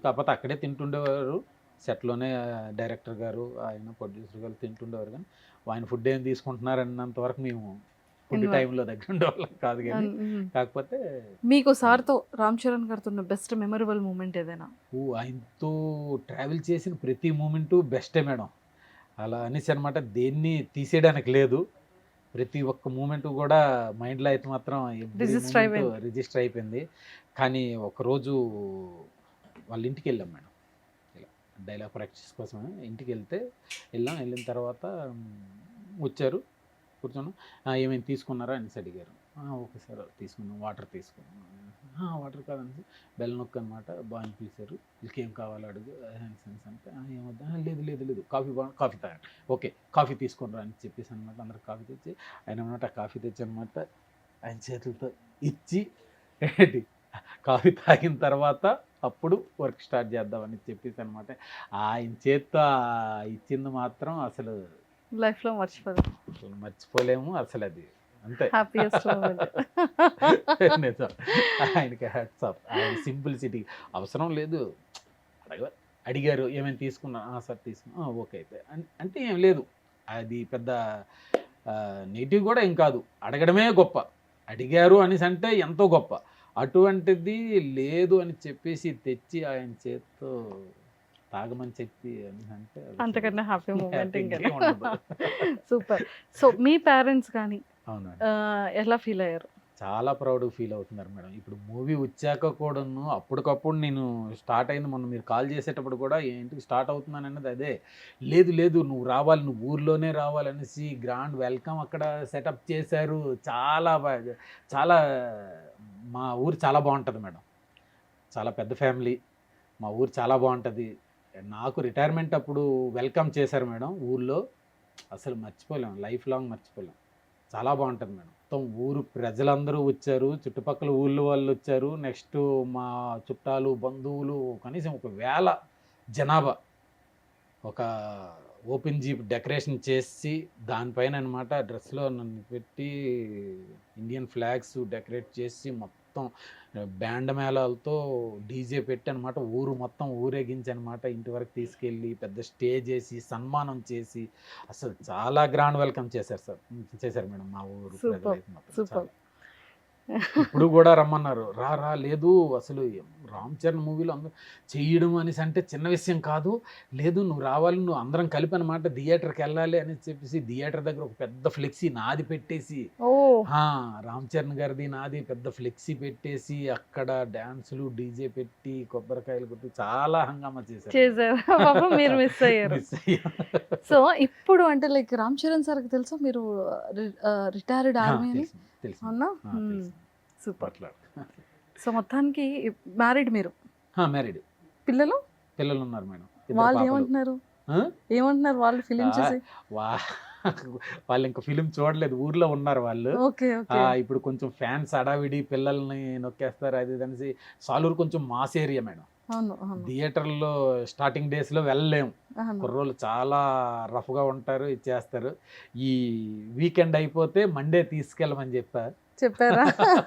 కాకపోతే అక్కడే తింటుండేవారు, సెట్లోనే డైరెక్టర్ గారు ఆయన ప్రొడ్యూసర్ గారు తింటుండేవారు. కానీ ఆయన ఫుడ్ ఏం తీసుకుంటున్నారు అన్నంత వరకు మేము ఫుడ్ టైంలో దగ్గర ఉండేవాళ్ళం కాదు. కానీ కాకపోతే మీకు సార్తో, రామ్ చరణ్ గారితో ఉన్న బెస్ట్ మెమరబుల్ మూమెంట్ ఏదైనా? ఆయనతో ట్రావెల్ చేసిన ప్రతి మూమెంటు బెస్టే మేడం. అలా అనేసి అనమాట దేన్ని తీసేయడానికి లేదు. ప్రతి ఒక్క మూమెంట్ కూడా మైండ్లో అయితే మాత్రం రిజిస్టర్ అయిపోయింది. కానీ ఒకరోజు వాళ్ళ ఇంటికి వెళ్ళాం మేడం, ఇలా డైలాగ్ ప్రాక్టీస్ కోసం ఇంటికి వెళ్ళిన తర్వాత వచ్చారు, కూర్చొని ఏమేమి తీసుకున్నారా అనేసి అడిగారు. ఓకే సార్ తీసుకున్నాం, వాటర్ తీసుకున్నాం. వాటర్ కాదని బెల్ నొక్కు అనమాట, బాగా పిలిచారు, వీళ్ళకి ఏం కావాలో అడుగు సెన్స్ అంటే ఏమొద్దా, లేదు కాఫీ తాగండి, ఓకే కాఫీ తీసుకుని అని చెప్పేసి అనమాట. అందరికి కాఫీ తెచ్చి ఆయన అనమాట కాఫీ తెచ్చి అనమాట ఆయన చేతులతో ఇచ్చి కాఫీ తాగిన తర్వాత అప్పుడు వర్క్ స్టార్ట్ చేద్దామని చెప్పేసి అనమాట. ఆయన చేత్తో ఇచ్చింది మాత్రం అసలు లైఫ్లో మర్చిపోలేము అసలు. అది అంతే హ్యాపీయెస్ట్ మూమెంట్. నిజం. ఆయనకి హ్యాట్స్ ఆఫ్. ఆయన సింప్లిసిటీ, అవసరం లేదు, అడిగారు ఏమైనా తీసుకున్నా, సార్ తీసుకున్నా, ఓకే అయితే అంటే ఏం లేదు. అది పెద్ద నెగిటివ్ కూడా ఏం కాదు, అడగడమే గొప్ప. అడిగారు అనేసి అంటే ఎంతో గొప్ప. అటువంటిది లేదు అని చెప్పేసి తెచ్చి ఆయన చేత్తో తాగమని చెప్పి అని అంటే అంతకన్నా హ్యాపీ మూమెంట్ ఇంకా సూపర్. సో మీ పేరెంట్స్ కానీ అవునండి ఎలా ఫీల్ అయ్యారు? చాలా ప్రౌడ్గా ఫీల్ అవుతున్నారు మేడం. ఇప్పుడు మూవీ వచ్చాక కూడాను అప్పటికప్పుడు నేను స్టార్ట్ అయింది, మొన్న మీరు కాల్ చేసేటప్పుడు కూడా ఏంటి స్టార్ట్ అవుతున్నాను అన్నది అదే. లేదు నువ్వు రావాలి, నువ్వు ఊర్లోనే రావాలనేసి గ్రాండ్ వెల్కమ్ అక్కడ సెటప్ చేశారు. చాలా మా ఊరు చాలా బాగుంటుంది మేడం, చాలా పెద్ద ఫ్యామిలీ, మా ఊరు చాలా బాగుంటుంది. నాకు రిటైర్మెంట్ అప్పుడు వెల్కమ్ చేశారు మేడం ఊళ్ళో, అసలు మర్చిపోలేం, లైఫ్ లాంగ్ మర్చిపోలేం. చాలా బాగుంటుంది మేడం. మొత్తం ఊరు ప్రజలందరూ వచ్చారు, చుట్టుపక్కల ఊళ్ళో వాళ్ళు వచ్చారు, నెక్స్ట్ మా చుట్టాలు బంధువులు కనీసం 1,000 జనాభా. ఒక ఓపెన్ జీప్ డెకరేషన్ చేసి దానిపైన అనమాట డ్రెస్లో నన్ను పెట్టి ఇండియన్ ఫ్లాగ్స్ డెకరేట్ చేసి మొత్తం బ్యాండ్ మేళాలతో డీజే పెట్టి అనమాట ఊరు మొత్తం ఊరేగించి అనమాట ఇంటి వరకు తీసుకెళ్ళి పెద్ద స్టేజ్ వేసి సన్మానం చేసి అసలు చాలా గ్రాండ్ వెల్కమ్ చేశారు మేడం మా ఊరు ప్రజలైతే మొత్తం. సూపర్. ఇప్పుడు కూడా రమ్మన్నారు, రా రా లేదు అసలు రామ్ చరణ్ మూవీలో అందరూ చేయడం అనేసి అంటే చిన్న విషయం కాదు, లేదు నువ్వు రావాలి, నువ్వు అందరం కలిపి అనమాట థియేటర్కి వెళ్ళాలి అని చెప్పేసి థియేటర్ దగ్గర ఒక పెద్ద ఫ్లెక్సీ నాది పెట్టేసి, ఓ రామ్ చరణ్ గారిది నాది పెద్ద ఫ్లెక్సీ పెట్టేసి అక్కడ డ్యాన్సులు డీజే పెట్టి కొబ్బరికాయలు కొట్టి చాలా హంగామా చేశారు పాపం మీరు మిస్ అయ్యారు. మిస్ అయ్యా. సో ఇప్పుడు అంటే లైక్ రామ్ చరణ్ సార్కి తెలుసా మీరు రిటైర్డ్ ఆర్మీ అని? తెలుసు, తెలుసు. అవునా? తెలుసు. సూపర్. అట్లా సో మొత్తానికి మ్యారీడ్ మీరు, మ్యారీడ్, పిల్లలు పిల్లలు ఉన్నారు మేడం, ఇద్దరు వాళ్ళు పాపలు. ఏమంటున్నారు? ఆ? ఏమంటున్నారు వాళ్ళు ఫిలిం చూసి? వా- వాళ్ళు ఇంకా ఫిలిం చూడలేదు, ఊర్లో ఉన్నారు వాళ్ళు. Okay okay. ఇప్పుడు కొంచెం ఫ్యాన్స్ అడావిడి పిల్లల్ని నొక్కేస్తారు అది ఇది అనేసి. సాలూరు కొంచెం మాస్ ఏరియా మేడం, అవును అవును థియేటర్లో స్టార్టింగ్ డేస్లో వెళ్ళలేము, అవును. కుర్రోళ్ళు చాలా రఫ్గా ఉంటారు, ఇచ్చేస్తారు. ఈ వీకెండ్ అయిపోతే మండే తీసుకెళ్ళమని చెప్పారు చెప్పారా?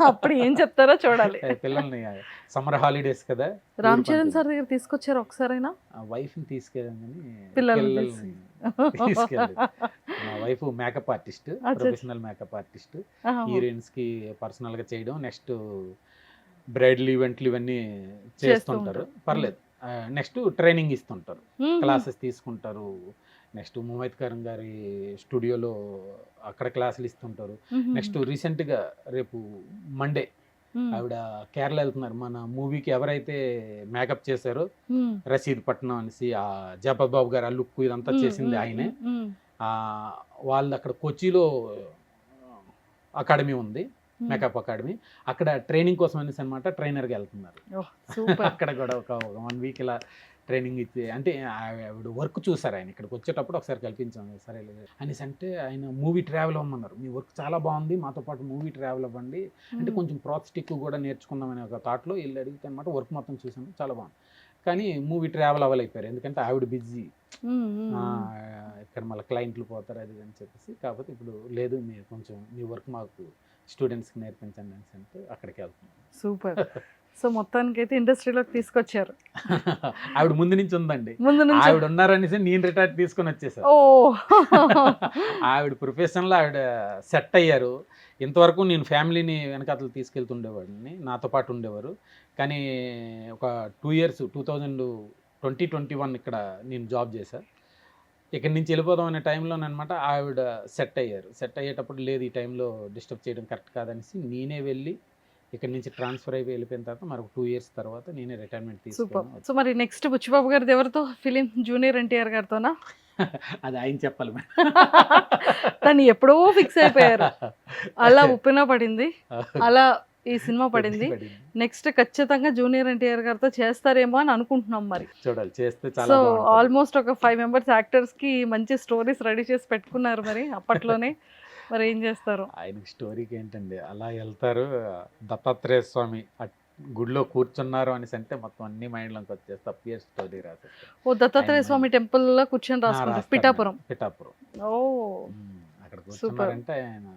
అప్పుడు ఏం చెప్తారో చూడాలి. పిల్లల్ని. సమ్మర్ హాలిడేస్ కదా, రామ్ చరణ్ సార్ దగ్గర తీసుకొచ్చారు ఒకసారైనా? వైఫ్ని తీసుకెళ్ళాను కానీ పిల్లల్ని పిల్లల్ని తీసుకెళ్ళలేదు. మా wife makeup artist, professional makeup artist, హీరోయిన్స్కి పర్సనల్గా చేయడం, నెక్స్ట్ బ్రైడల్ ఈవెంట్లు ఇవన్నీ చేస్తుంటారు, పర్లేదు. నెక్స్ట్ ట్రైనింగ్ ఇస్తుంటారు, క్లాసెస్ తీసుకుంటారు. నెక్స్ట్ ముమైత్ కరీం గారి స్టూడియోలో అక్కడ క్లాసులు ఇస్తుంటారు. నెక్స్ట్ రీసెంట్గా రేపు మండే ఆవిడ కేరళ వెళ్తున్నారు. మన మూవీకి ఎవరైతే మేకప్ చేశారో రషీద్ పట్నం అనేసి, ఆ జగపత్ బాబు గారు ఆ లుక్ ఇదంతా చేసింది ఆయనే. వాళ్ళు అక్కడ కొచ్చిలో అకాడమీ ఉంది, మేకప్ అకాడమీ, అక్కడ ట్రైనింగ్ కోసం అనేసి అనమాట ట్రైనర్గా వెళ్తున్నారు. అక్కడ కూడా ఒక 1 వీక్ ఇలా ట్రైనింగ్ ఇచ్చి, అంటే ఆవిడ వర్క్ చూసారు ఆయన ఇక్కడికి వచ్చేటప్పుడు ఒకసారి కల్పించాము, సరే అనేసి అంటే ఆయన మూవీ ట్రావెల్ అవ్వమన్నారు. మీ వర్క్ చాలా బాగుంది, మాతో పాటు మూవీ ట్రావెల్ అవ్వండి అంటే కొంచెం ప్రాస్టిక్ కూడా నేర్చుకుందామనే ఒక థాట్లో వీళ్ళు అడిగితే అనమాట వర్క్ మొత్తం చూసాము, చాలా బాగుంది. కానీ మూవీ ట్రావెల్ అవ్వలేకపోయారు, ఎందుకంటే ఆవిడ బిజీ, ఇక్కడ మళ్ళీ క్లయింట్లు పోతారు అది అని చెప్పేసి. కాకపోతే ఇప్పుడు లేదు, మీరు కొంచెం మీ వర్క్ మాకు స్టూడెంట్స్కి నేర్పించండి అని అంటే అక్కడికి వెళ్తున్నాం. సూపర్. సో మొత్తానికి అయితే ఇండస్ట్రీలోకి తీసుకొచ్చారు. ఆవిడ ముందు నుంచి ఉందండి, ముందు నుంచి ఆవిడ ఉన్నారనేసి నేను రిటైర్ తీసుకొని వచ్చేసాను. ఓ ఆవిడ ప్రొఫెషన్లో ఆవిడ సెట్ అయ్యారు. ఇంతవరకు నేను ఫ్యామిలీని వెనకాతలు తీసుకెళ్తుండేవాడిని, నాతో పాటు ఉండేవారు. కానీ ఒక 2 years 2021 ఇక్కడ నేను జాబ్ చేశాను. ఇక్కడి నుంచి వెళ్ళిపోదాం అనే టైంలో అనమాట ఆవిడ సెట్ అయ్యారు. సెట్ అయ్యేటప్పుడు లేదు, ఈ టైంలో డిస్టర్బ్ చేయడం కరెక్ట్ కాదనేసి నేనే వెళ్ళి ఇక్కడి నుంచి ట్రాన్స్ఫర్ అయిపోయి వెళ్ళిపోయిన తర్వాత మరొక 2 years తర్వాత నేనే రిటైర్మెంట్ సూపర్. తీసుకున్నాను. సో మరి నెక్స్ట్ బుచ్చిబాబు గారిది ఎవరితో ఫిలిం? జూనియర్ ఎన్టీఆర్ గారితోనా? అది ఆయన చెప్పాలి మేడం. తను ఎప్పుడో ఫిక్స్ అయిపోయారు, అలా ఉప్పిన పడింది, అలా ఈ సినిమా పడింది. నెక్స్ట్ ఖచ్చితంగా జూనియర్ ఎన్టీఆర్ గారితో చేస్తారేమో అని అనుకుంటున్నాం. మరి చూడాలి, చేస్తే చాలా సో బాగుంటుంది. ఆల్మోస్ట్ ఒక 5 members యాక్టర్స్ కి మంచి స్టోరీస్ రెడీ చేసి పెట్టుకున్నారు మరి అప్పట్లోనే. మరి ఏం చేస్తారు? ఆయనకి స్టోరీకి ఏంటండి, అలా వెళ్తారు, దత్తాత్రేయ స్వామి గుడిలో కూర్చున్నారు అనేసి అంటే మొత్తం అన్ని మైండ్లోకి వచ్చేస్తే అప్పియర్ స్టోరీ రాసేస్తారు. ఓ దత్తాత్రేయ స్వామి టెంపుల్ లో కూర్చొని రాసుకుంటారు. పిఠాపురం. పిఠాపురం ఓ అక్కడ కూర్చున్నారంటే ఆయన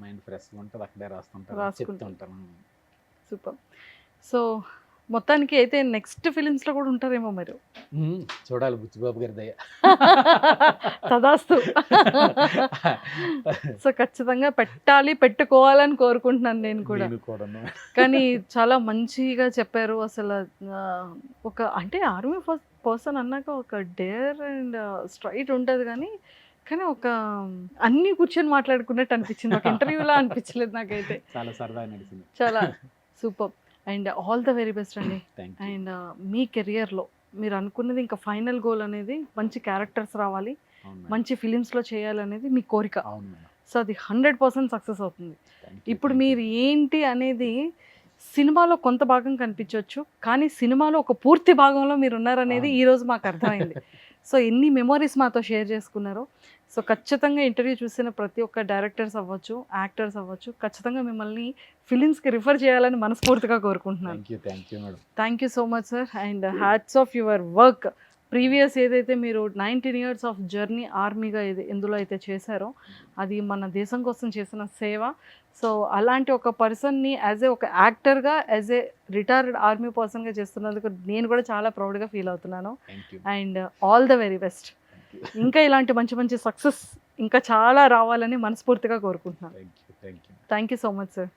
మైండ్ ఫ్రెష్గా ఉంటుంది, అక్కడే రాస్తుంటారు, చెప్తుంటారు. సూపర్. సో మొత్తానికి అయితే నెక్స్ట్ ఫిలిమ్స్ లో కూడా ఉంటారేమో మీరు. చూడాలి, బుచ్చిబాబు గారి దయ. తదాస్తు. సో ఖచ్చితంగా పెట్టాలి, పెట్టుకోవాలని కోరుకుంటున్నాను నేను కూడా. కానీ చాలా మంచిగా చెప్పారు అసలు. ఒక అంటే ఆర్మీ పర్సన్ అన్నాక ఒక డేర్ అండ్ స్ట్రైట్ ఉంటుంది, కానీ ఒక అన్ని కూర్చొని మాట్లాడుకున్నట్టు అనిపించింది, ఒక ఇంటర్వ్యూలా అనిపించలేదు నాకైతే. చాలా సరదా నడిచింది. చాలా super. And all the very best అండి. అండ్ మీ కెరియర్లో మీరు అనుకున్నది ఇంకా ఫైనల్ గోల్ అనేది మంచి క్యారెక్టర్స్ రావాలి, మంచి ఫిలిమ్స్లో చేయాలనేది మీ కోరిక. సో అది 100% సక్సెస్ అవుతుంది. ఇప్పుడు మీరు ఏంటి అనేది సినిమాలో కొంత భాగం కనిపించవచ్చు, కానీ సినిమాలో ఒక పూర్తి భాగంలో మీరు ఉన్నారనేది ఈరోజు మాకు అర్థమైంది. సో ఎన్ని మెమొరీస్ మాతో షేర్ చేసుకున్నారో. సో ఖచ్చితంగా ఇంటర్వ్యూ చూసిన ప్రతి ఒక్క డైరెక్టర్స్ అవ్వచ్చు, యాక్టర్స్ అవ్వచ్చు, ఖచ్చితంగా మిమ్మల్ని ఫిలిమ్స్కి రిఫర్ చేయాలని మనస్ఫూర్తిగా కోరుకుంటున్నాను. Thank you so much sir. And hats off your work. Previous ఏదైతే మీరు 19 years ఆఫ్ జర్నీ ఆర్మీగా ఎందులో అయితే చేశారో అది మన దేశం కోసం చేసిన సేవ. సో అలాంటి ఒక పర్సన్ని ఒక యాక్టర్గా, ఏ రిటైర్డ్ ఆర్మీ పర్సన్గా చేస్తున్నందుకు నేను కూడా చాలా ప్రౌడ్గా ఫీల్ అవుతున్నాను. And all the very best. ఇంకా ఇలాంటి మంచి మంచి సక్సెస్ ఇంకా చాలా రావాలని మనస్ఫూర్తిగా కోరుకుంటున్నాను. Thank you so much sir.